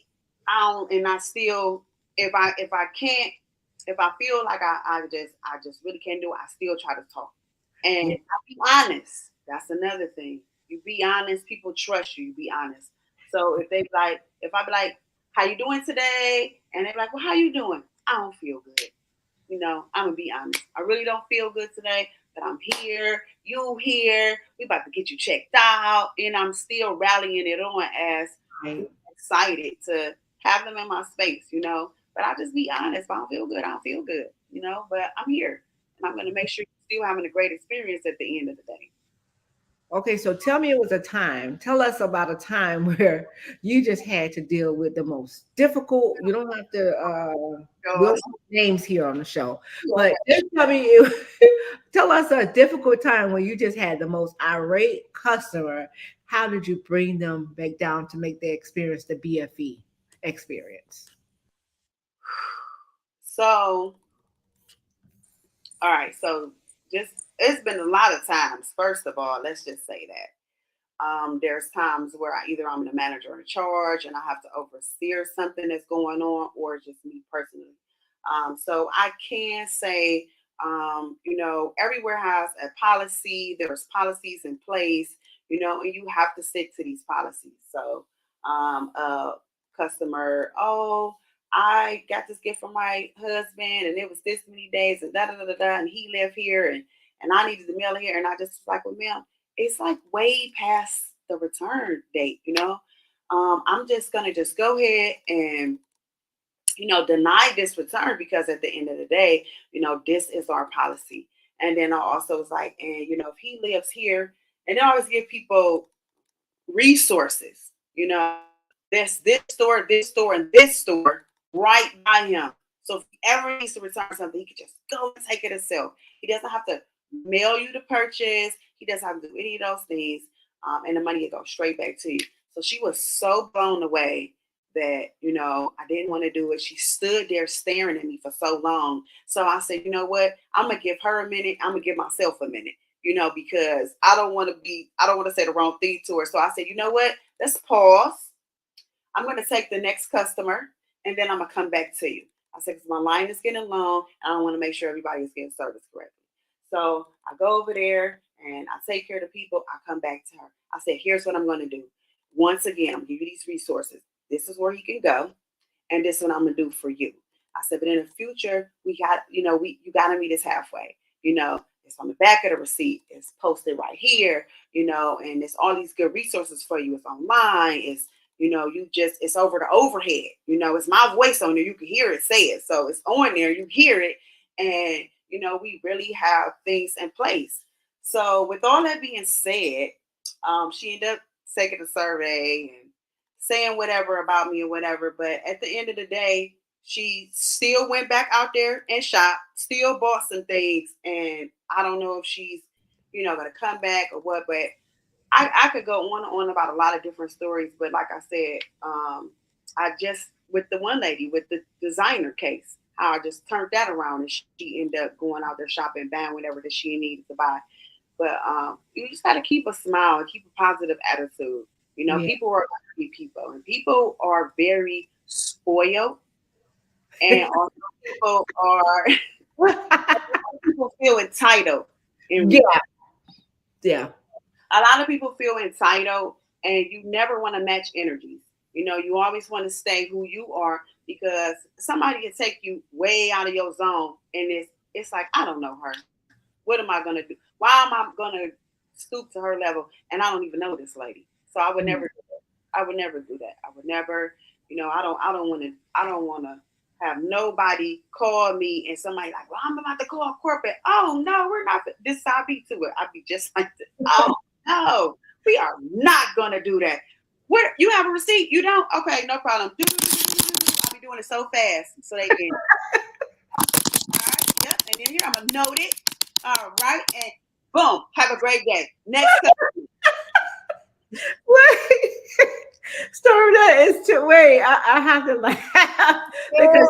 And I still, if I can't, if I feel like I just really can't do it, I still try to talk. And yeah, I be honest. That's another thing. You be honest, people trust you. You be honest. So if I be like, how you doing today? And they be like, well, how you doing? I don't feel good. I'm gonna be honest. I really don't feel good today, but I'm here. You here. We about to get you checked out, and I'm still rallying it on as right. excited to have them in my space. But I just be honest. If I don't feel good, I don't feel good. But I'm here, and I'm gonna make sure you're still having a great experience at the end of the day. Okay, so tell me, it was a time. Tell us about a time where you just had to deal with the most difficult. You don't have to. We So, don't have names here on the show, but okay. just tell me. Tell us a difficult time when you just had the most irate customer. How did you bring them back down to make their experience the BFE experience? So, all right. So, just it's been a lot of times. First of all, let's just say that. There's times where I'm the manager in charge and I have to overseer something that's going on, or just me personally. So I can say, everywhere has a policy. There's policies in place, and you have to stick to these policies. So, a customer, oh, I got this gift from my husband, and it was this many days, and da da da da da, and he lived here, and I needed to mail it here, and I just was like, well, ma'am, it's like way past the return date. I'm just gonna just go ahead and deny this return, because at the end of the day, this is our policy. And then I also was like, and if he lives here, and I always give people resources, there's this store, and this store right by him. So if he ever needs to return something, he could just go and take it himself. He doesn't have to mail you the purchase. He doesn't have to do any of those things. And the money will go straight back to you. So she was so blown away that, I didn't want to do it. She stood there staring at me for so long. So I said, you know what? I'm going to give her a minute. I'm going to give myself a minute, because I don't want to say the wrong thing to her. So I said, you know what? Let's pause. I'm going to take the next customer, and then I'm going to come back to you. I said, because my line is getting long, and I want to make sure everybody is getting service correctly. So I go over there and I take care of the people. I come back to her. I said, here's what I'm going to do. Once again, I'm going to give you these resources. This is where you can go, and this is what I'm going to do for you. I said, but in the future, you got to meet us halfway. It's on the back of the receipt. It's posted right here, and it's all these good resources for you. It's online. It's over the overhead. It's my voice on there. You can hear it say it. So it's on there. You hear it. And, we really have things in place. So with all that being said, she ended up taking a survey and saying whatever about me or whatever. But at the end of the day, she still went back out there and shopped, still bought some things. And I don't know if she's, going to come back or what, but I could go on and on about a lot of different stories, but like I said, I just, with the one lady with the designer case, how I just turned that around, and she ended up going out there shopping, buying whatever that she needed to buy. But you just got to keep a smile and keep a positive attitude. Yeah. People are people, and people are very spoiled, and also people are People feel entitled. Yeah, yeah. A lot of people feel entitled, and you never want to match energies. You always want to stay who you are, because somebody can take you way out of your zone, and it's like, I don't know her. What am I gonna do? Why am I gonna stoop to her level and I don't even know this lady? So I would never do that. I would never, I don't want to have nobody call me and somebody like, well, I'm about to call corporate. Oh no, we're not. This is how I be to it. I be just like this. Oh no, we are not gonna do that. What, you have a receipt? You don't? Okay, no problem. I'll be doing it so fast so they can. All right, yep. And then here I'm gonna note it. All right, and boom, have a great day. Next time. Wait, Stormy, that is too. Wait, I have to laugh because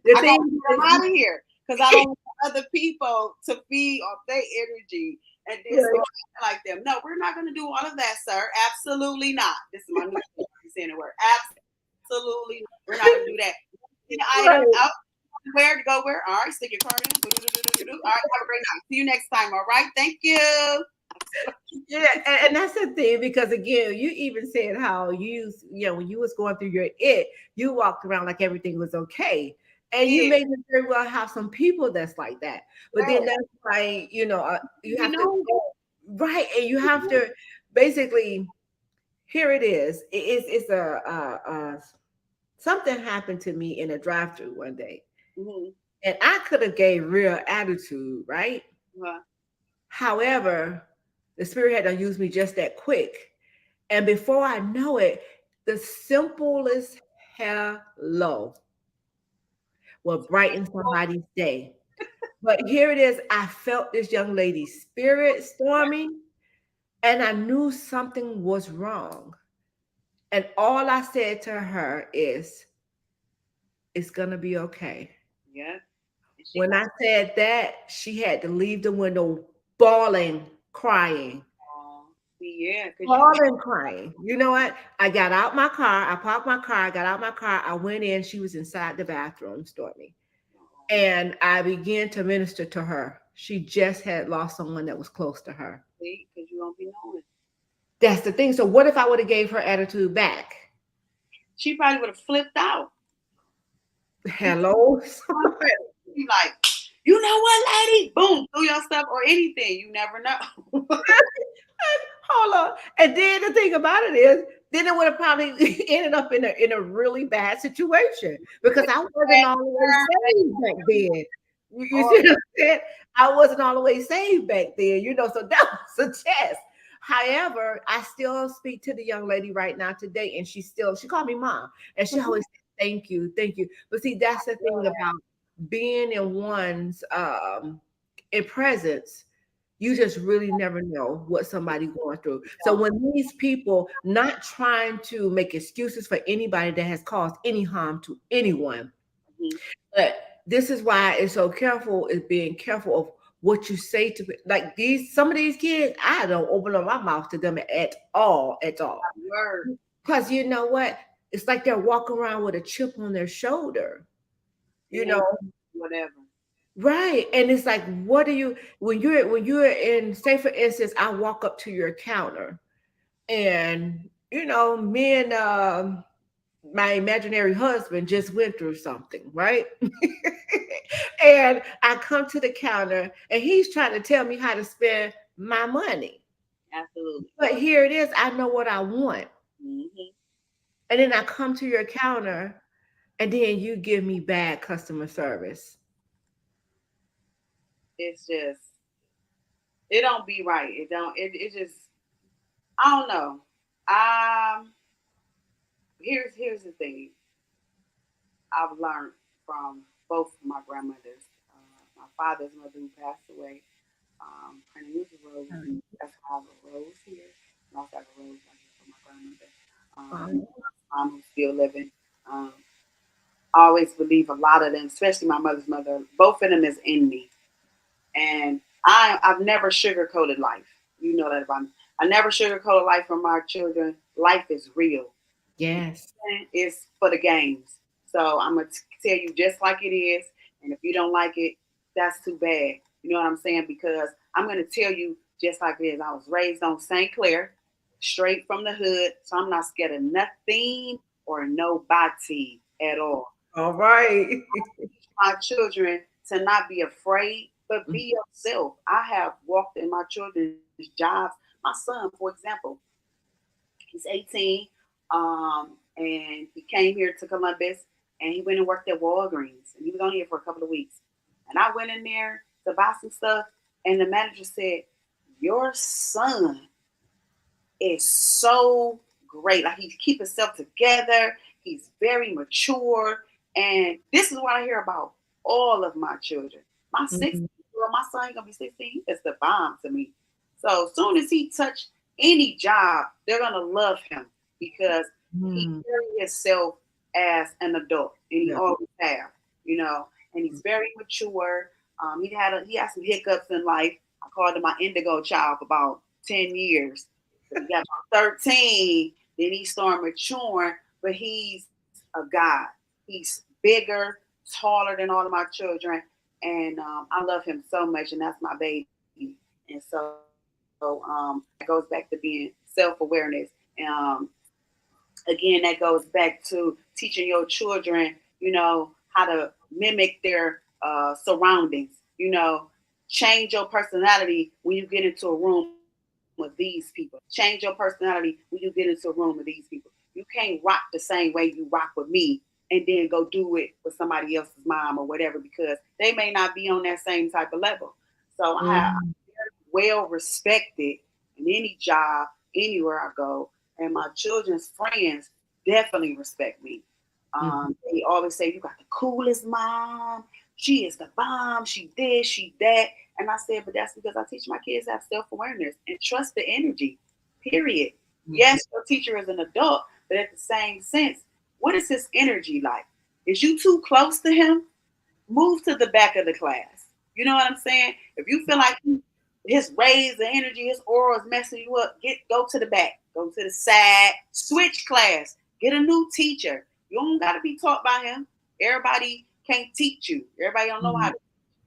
the I thing gotta get them out of here because I don't want other people to feed off their energy and then start like them. No, we're not going to do all of that, sir. Absolutely not. This is my new saying the word. Absolutely not. We're not going to do that. The item right. out. Where to go where? All right, stick your card in. All right, have a great night. See you next time. All right, thank you. Yeah, and that's the thing, because again, you even said how when you was going through your you walked around like everything was okay, and you Yeah, may very well have some people that's like that. But then right. that's why you You have to, know, right, and you have to basically, here it is. It's something happened to me in a drive-through one day, mm-hmm. and I could have gave real attitude, right? uh, However, the spirit had to use me just that quick. And before I know it, the simplest hello will brighten somebody's day. But here it is. I felt this young lady's spirit, Stormy, and I knew something was wrong. And all I said to her is, it's going to be okay. yeah. And she When gonna I said that, she had to leave the window bawling, crying. yeah, because you. Bawling, crying. You know what? I got out my car. I parked my car. I got out my car. I went in. She was inside the bathroom, Stormy. And I began to minister to her. She just had lost someone that was close to her. See, because you won't be knowing. That's the thing. So what if I would have gave her attitude back? She probably would have flipped out. Hello? Be like, you know what, lady? Boom, through your stuff or anything. You never know. Hold on. And then the thing about it is, then it would have probably ended up in a really bad situation, because I wasn't all the way saved back then. You Or see what I'm saying? I wasn't all the way saved back then, so that was a test. However, I still speak to the young lady right now today, and she called me mom, and she always said, thank you, thank you. But see, that's the thing about being in one's in presence. You just really never know what somebody going through. So when these people, not trying to make excuses for anybody that has caused any harm to anyone, Mhm. but this is why it's so careful, is being careful of what you say to, like, some of these kids, I don't open up my mouth to them at all. Word. Because you know what? It's like they're walking around with a chip on their shoulder, you Yeah, know. whatever. Right. And it's like, what do you, when you're in, say for instance, I walk up to your counter, and me and my imaginary husband just went through something, right? And I come to the counter, and he's trying to tell me how to spend my money. Absolutely. But here it is, I know what I want. Hmm. And then I come to your counter, and then you give me bad customer service. It's just, it don't be right. It don't. It just. I don't know. Um. Here's the thing. I've learned from both of my grandmothers. My father's mother, who passed away. Her name was Rose. That's why I have a rose here. And also have a rose right here for my grandmother. Um, Who's still living. Um, I always believe a lot of them, especially my mother's mother. Both of them is in me, and I've never sugarcoated life. You know that about me. I never sugarcoated life for my children. Life is real. yes. It's for the games. So I'm gonna tell you just like it is, and if you don't like it, that's too bad. You know what I'm saying? Because I'm gonna tell you just like this. I was raised on St. Clair, straight from the hood, so I'm not scared of nothing or nobody at all. All right. My children to not be afraid, but be yourself. I have walked in my children's jobs. My son, for example, he's 18, and he came here to Columbus, and he went and worked at Walgreens, and he was only here for a couple of weeks. And I went in there to buy some stuff, and the manager said, "Your son is so great. Like he keep himself together. He's very mature." And this is what I hear about all of my children. My 16, my son gonna be 16. He is the bomb to me. So as soon as he touch any job, they're gonna love him because he carries himself as an adult, and he always have, you know. And he's very mature. He had some hiccups in life. I called him my indigo child for about 10 years. He got about 13, then he started maturing, but he's a god. He's bigger, taller than all of my children, and I love him so much, and that's my baby. And so that goes back to being self-awareness. Again, that goes back to teaching your children, you know, how to mimic their surroundings. You know, change your personality when you get into a room with these people. Change your personality when you get into a room with these people. You can't rock the same way you rock with me and then go do it with somebody else's mom or whatever because they may not be on that same type of level. So I'm very well respected in any job, anywhere I go, and my children's friends definitely respect me. They always say, "You got the coolest mom. She is the bomb. She this, she that." And I said, "But that's because I teach my kids to have self-awareness and trust the energy, period." Yes, your teacher is an adult, but at the same sense, what is his energy like? Is you too close to him? Move to the back of the class. You know what I'm saying? If you feel like his raise the energy, his aura is messing you up, go to the back, go to the side, switch class, get a new teacher. You don't got to be taught by him. Everybody can't teach you. Everybody don't know how to.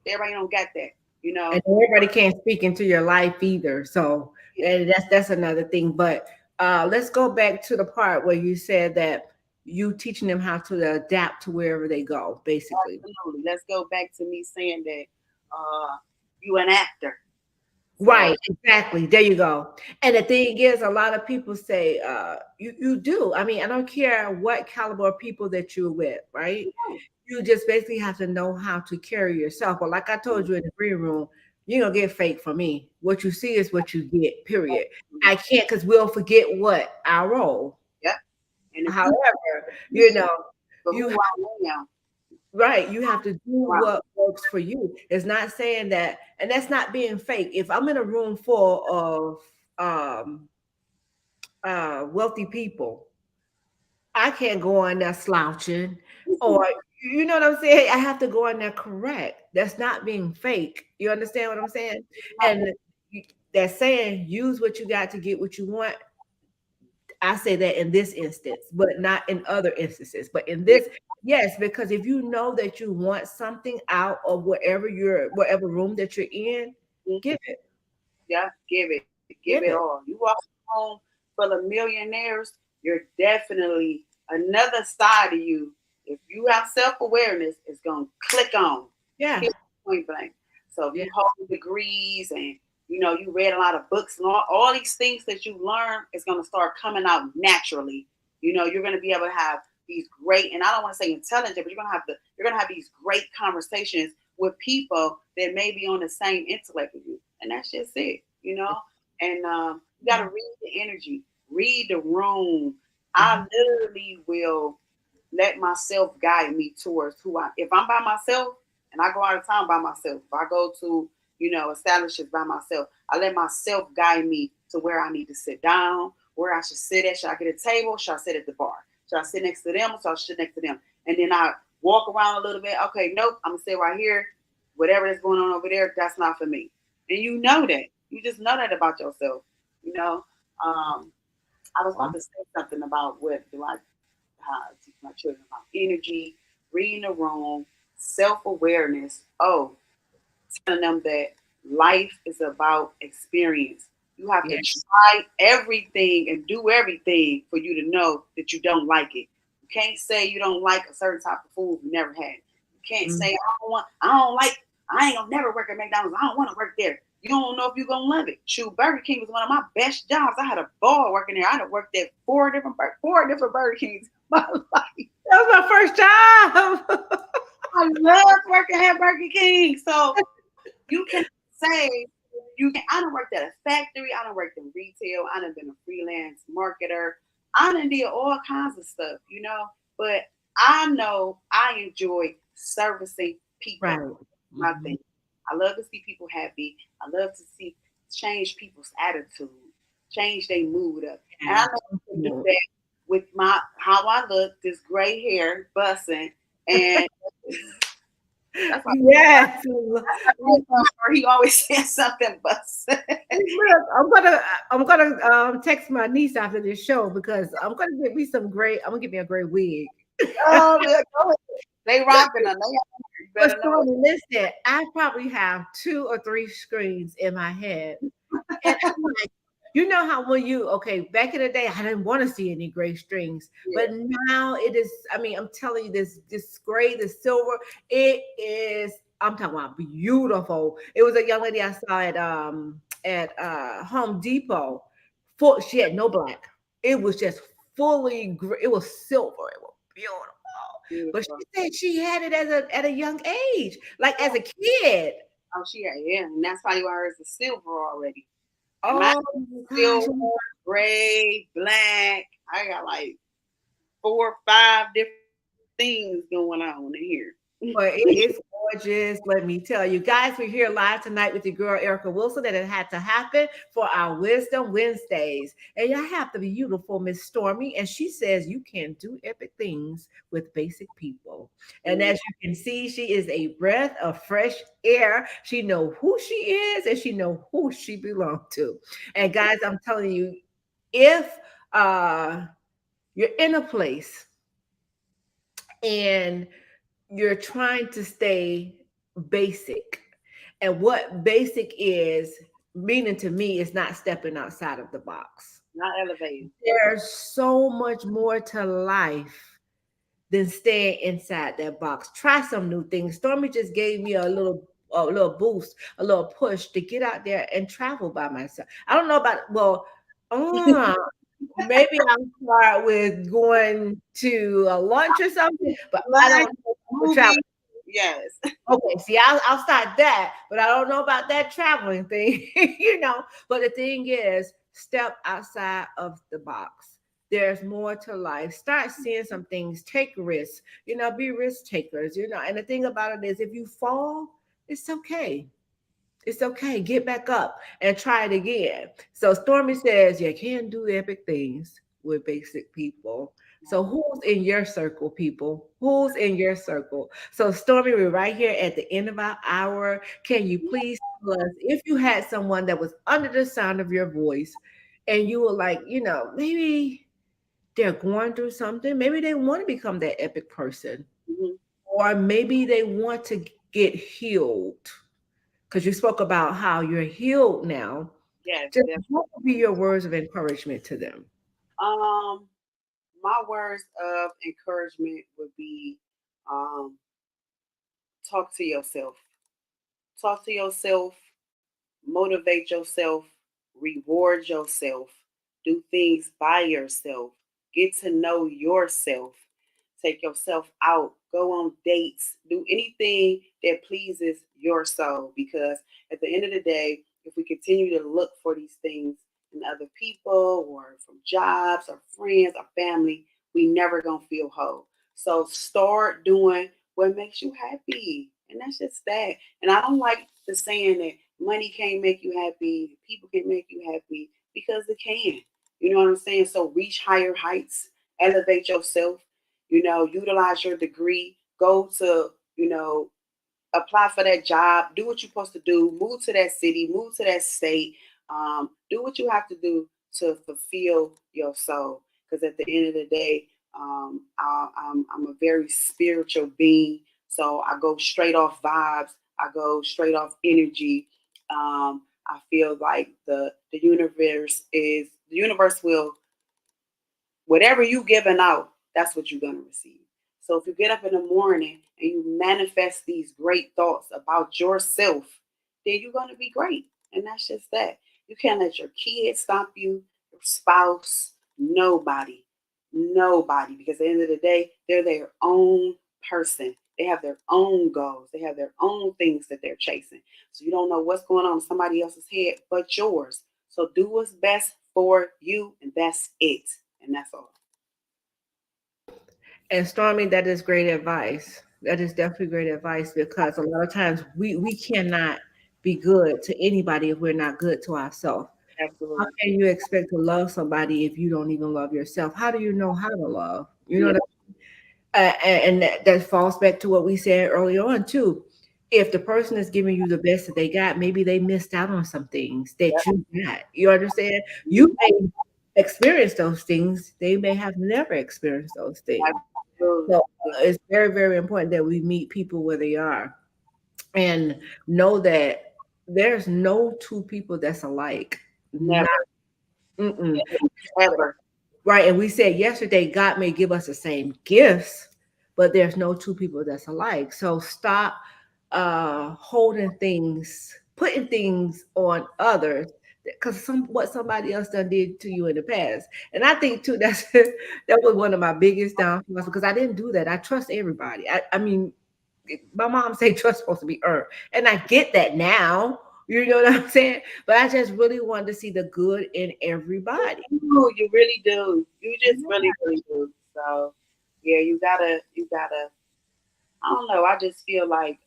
Everybody don't got that. You know. And everybody can't speak into your life either. So and that's another thing. But let's go back to the part where you said that you teaching them how to adapt to wherever they go, basically. Absolutely. Let's go back to me saying that you an actor. So, Right, exactly. There you go. And the thing is, a lot of people say, you do. I mean, I don't care what caliber of people that you're with, right? You just basically have to know how to carry yourself. But like I told you in the green room, you're gonna get fake from me. What you see is what you get, period. I can't because we'll forget what our role. yep. And if you However, you know, for you who I am, right, you have to do wow. what works for you. It's not saying that, and that's not being fake. If I'm in a room full of wealthy people, I can't go in there slouching, or you know what I'm saying. I have to go in there correct. That's not being fake. You understand what I'm saying? And they're saying use what you got to get what you want. I say that in this instance, but not in other instances. But in Yeah. this, yes, because if you know that you want something out of whatever room that you're in, give it. Yeah, give it Give all. it. You walk home full of millionaires, you're definitely another side of you. If you have self awareness, it's gonna click on. Yeah. Hit point blank. So if Yeah. you hold degrees and you read a lot of books and all these things that you learn is gonna start coming out naturally. You're gonna be able to have these great, and I don't want to say intelligent, but you're gonna have these great conversations with people that may be on the same intellect with you. And that's just it. And you got to read the energy, read the room. I literally will let myself guide me towards if I'm by myself and I go out of town by myself, if I go to, establishments by myself, I let myself guide me to where I need to sit down, where I should sit at. Should I get a table? Should I sit at the bar? Should I sit next to them? Or should I sit next to them? And then I walk around a little bit. Okay, nope, I'm going to sit right here. Whatever is going on over there, that's not for me. And you know that. You just know that about yourself. You know, I was about to say something about what do I teach my children about energy, reading the room, self awareness. Oh, telling them that life is about experience. You have to Yes. try everything and do everything for you to know that you don't like it. You can't say you don't like a certain type of food you never had. You can't say I ain't gonna never work at McDonald's. I don't want to work there. You don't know if you're gonna love it. Shoot, Burger King was one of my best jobs. I had a ball working there. I had worked at four different Burger Kings in my life. That was my first job. I love working at Burger King. So you can say you can. I done worked at a factory. I done worked in retail. I done been a freelance marketer. I done did all kinds of stuff, But I know I enjoy servicing Right. people. My Mhm. thing. I love to see people happy. I love to see change people's attitude, change their mood up. And I Yeah. know I can do that with my how I look, this gray hair bussing, and that's why Yes. he always says something bussing. Look, I'm gonna text my niece after this show because I'm gonna get me some gray. I'm gonna get me a gray wig. Oh, yeah, go ahead. They rocking them. You But better know it. Stormy, listen, I probably have 2 or 3 screens in my head, and I'm like, you know how when you okay back in the day, I didn't want to see any gray strings, but Yeah. now it is. I mean, I'm telling you, this gray, this silver, it is. I'm talking about beautiful. It was a young lady I saw at Home Depot. Full, she had no black. It was just fully gray. It was silver. It was beautiful. But Beautiful. she said she had it at a young age, like Yeah. as a kid. Oh, yeah, and that's why you heard the silver already. And my Oh my gosh. silver, gray, black. I got like 4 or 5 different things going on in here. Well, it is gorgeous. Let me tell you, guys, we're here live tonight with your girl Erica Wilson, and it had to happen for our Wisdom Wednesdays. And I have the beautiful Miss Stormy, and she says you can do epic things with basic people. And as you can see, she is a breath of fresh air. She know who she is, and she know who she belongs to. And guys, I'm telling you, if uh, you're in a place and you're trying to stay basic. And what basic is, meaning to me, is not stepping outside of the box. Not elevating. There's so much more to life than staying inside that box. Try some new things. Stormy just gave me a little boost, a little push to get out there and travel by myself. I don't know about uh, maybe I'll start with going to a lunch or something, but I Lunch, don't know about travel. movie. Yes. Okay, see, I'll start that, but I don't know about that traveling thing, But the thing is, step outside of the box. There's more to life. Start seeing some things. Take risks. Be risk takers. And the thing about it is, if you fall, it's okay. It's okay. Get back up and try it again. So Stormy says you can do epic things with basic people. So who's in your circle, people? Who's in your circle? So Stormy, we're right here at the end of our hour. Can you please tell us if you had someone that was under the sound of your voice and you were like, maybe they're going through something. Maybe they want to become that epic person. Mhm. Or maybe they want to get healed because you spoke about how you're healed now. Yes, Just definitely. what would be your words of encouragement to them? Um, my words of encouragement would be, um, talk to yourself. Talk to yourself, motivate yourself, reward yourself, do things by yourself, get to know yourself, take yourself out, go on dates, do anything that pleases your soul. Because at the end of the day, if we continue to look for these things in other people or from jobs or friends or family, we never gonna feel whole. So start doing what makes you happy. And that's just that. And I don't like the saying that money can't make you happy, people can make you happy because it can. You know what I'm saying? So reach higher heights, elevate yourself, utilize your degree, go to, apply for that job, do what you're supposed to do, move to that city, move to that state, do what you have to do to fulfill your soul. Because at the end of the day, I'm a very spiritual being. So I go straight off vibes. I go straight off energy. I feel like the universe will, whatever you giving out, that's what you're gonna receive. So if you get up in the morning and you manifest these great thoughts about yourself, then you're gonna be great. And that's just that. You can't let your kids stop you, your spouse, nobody, nobody. Because at the end of the day, they're their own person. They have their own goals. They have their own things that they're chasing. So you don't know what's going on in somebody else's head but yours. So do what's best for you, and that's it. And that's all. And Stormy, that is great advice. That is definitely great advice because a lot of times we cannot be good to anybody if we're not good to ourselves. How Absolutely. can you expect to love somebody if you don't even love yourself? How do you know how to love? You know Yeah. what and that falls back to what we said earlier on too. If the person is giving you the best that they got, maybe they missed out on some things that Yep. you got. You understand? You Mhm. may experience those things. They may have never experienced those things. So Absolutely. it's very, very important that we meet people where they are and know that there's no two people that's alike. Not, Never, mm-mm. ever. Right. And we said yesterday, God may give us the same gifts, but there's no two people that's alike. So stop holding things, putting things on others because what somebody else done did to you in the past. And I think too that's that was one of my biggest downfalls because I didn't do that. I trust everybody. I mean, my mom say trust supposed to be earned. And I get that now. You know what I'm saying? But I just really wanted to see the good in everybody. You really do. You just really, really do. So, yeah, you gotta. I don't know. I just feel like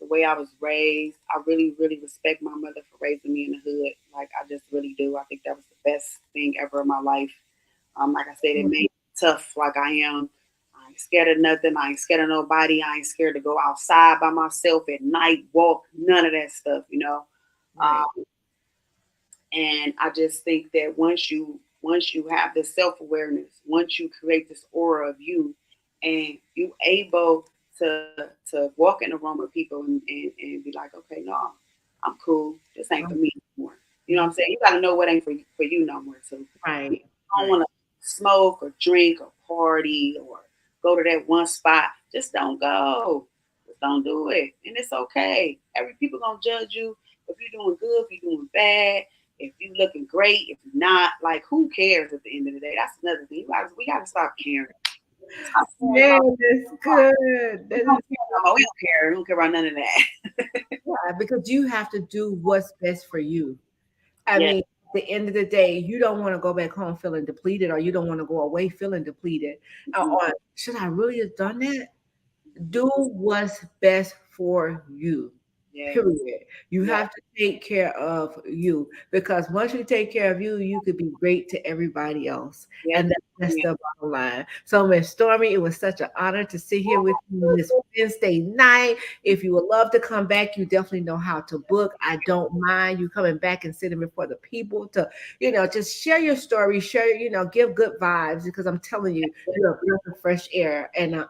the way I was raised, I really, really respect my mother for raising me in the hood. Like I just really do. I think that was the best thing ever in my life. Like I said, it made me tough like I am. I ain't scared of nothing. I ain't scared of nobody. I ain't scared to go outside by myself at night, walk, none of that stuff, you know. Right. And I just think that once you have this self awareness, once you create this aura of you, and you able to walk in a room with people and be like, okay, no, I'm cool. This ain't for me anymore. You know what I'm saying? You got to know what ain't for you no more too. You Right. don't Right. want to smoke or drink or party or go to that one spot. Just don't go. Just don't do it. And it's okay. Every people gonna judge you if you're doing good, if you're doing bad, if you're looking great, if you're not. Like, who cares at the end of the day? That's another thing. We gotta stop caring. Stop caring Yeah, about. that's good. We That don't is care no more. We don't care. We don't care about none of that. yeah, because you have to do what's best for you. I Yeah. mean, at the end of the day, you don't want to go back home feeling depleted, or you don't want to go away feeling depleted. Mhm. Or should I really have done that? Do what's best for you. Yes. Period. You Yeah. have to take care of you because once you take care of you, you could be great to everybody else. Yes. And that's Yeah. the bottom line. So, Miss Stormy, it was such an honor to sit here with you this Wednesday night. If you would love to come back, you definitely know how to book. I don't mind you coming back and sitting before the people to, just share your story, share, give good vibes because I'm telling you, you're a breath of fresh air. And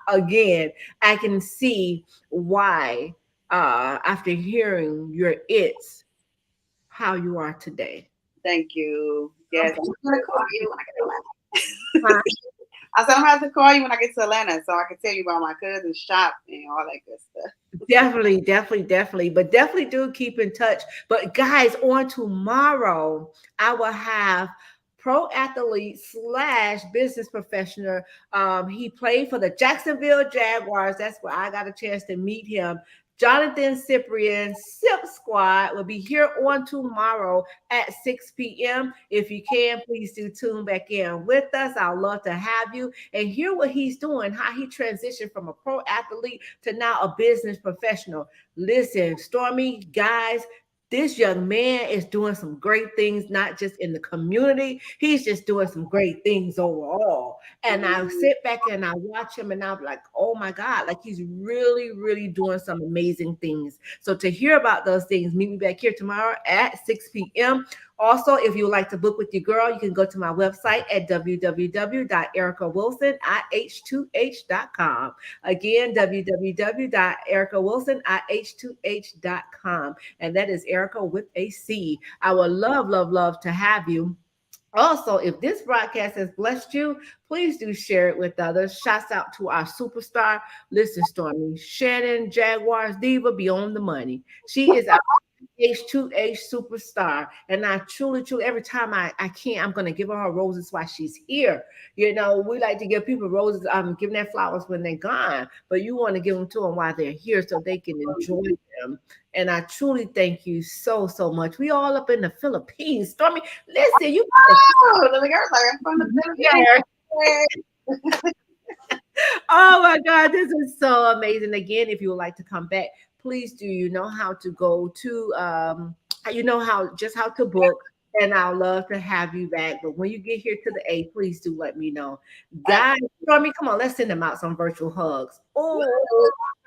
again, I can see why after hearing your it's how you are today. Thank you. Yes. I'm gonna call you when I get to Huh? Atlanta. I said I'm gonna have to call you when I get to Atlanta so I can tell you about my cousin's shop and all that good stuff. Definitely, definitely, definitely. But definitely do keep in touch. But guys, on tomorrow, I will have pro athlete slash business professional. He played for the Jacksonville Jaguars. That's where I got a chance to meet him. Jonathan Cyprian, SIP Squad, will be here on tomorrow at 6 p.m. If you can, please do tune back in with us. I'd love to have you and hear what he's doing, how he transitioned from a pro athlete to now a business professional. Listen, Stormy, guys, this young man is doing some great things, not just in the community. He's just doing some great things overall. And I sit back and I watch him and I'm like, oh my God, like he's really, really doing some amazing things. So to hear about those things, meet me back here tomorrow at 6 p.m. Also, if you would like to book with your girl, you can go to my website at www.ericawilsonih2h.com. Again, www.ericawilsonih2h.com. And that is Erica with a C. I would love, love, love to have you. Also, if this broadcast has blessed you, please do share it with others. Shouts out to our superstar. Listen, Stormy, Shannon Jaguars Diva Beyond the Money. She is our H2H superstar. And I truly, truly, every time I can, I'm going to give her roses while she's here. You know, we like to give people roses, giving their flowers when they're gone, but you want to give them to them while they're here so they can enjoy them. And I truly thank you so, so much. We all up in the Philippines. Stormy, listen, you Oh, the girl's like, I'm from the Philippines. Oh my God, this is so amazing. Again, if you would like to come back, please do. You know how to go to you know how to book, and I'd love to have you back. But when you get here to the A, please do let me know. Guys, Stormy, come on, let's send them out some virtual hugs. Oh,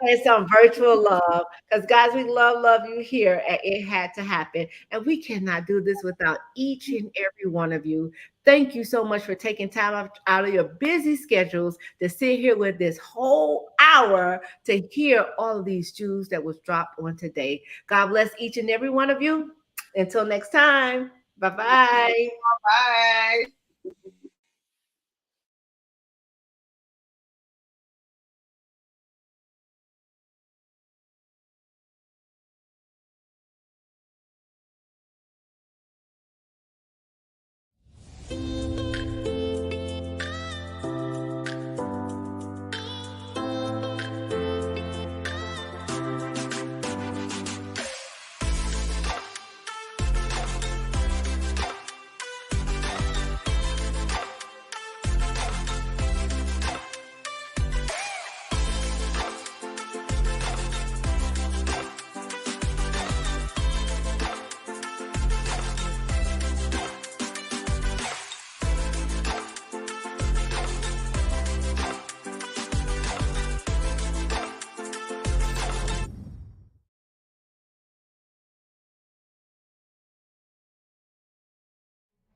and some virtual love. Because guys, we love you here at It Had to Happen. And we cannot do this without each and every one of you. Thank you so much for taking time out of your busy schedules to sit here with this whole hour to hear all of these jewels that was dropped on today. God bless each and every one of you. Until next time. Bye-bye. Bye.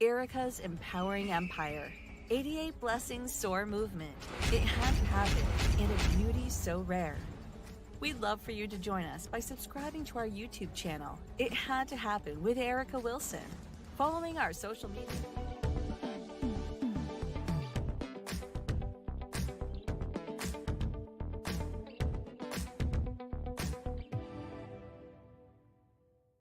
Erica's empowering empire. 88 blessings soar movement. It had to happen in a beauty so rare. We'd love for you to join us by subscribing to our YouTube channel. It had to happen with Erica Wilson. Following our social media.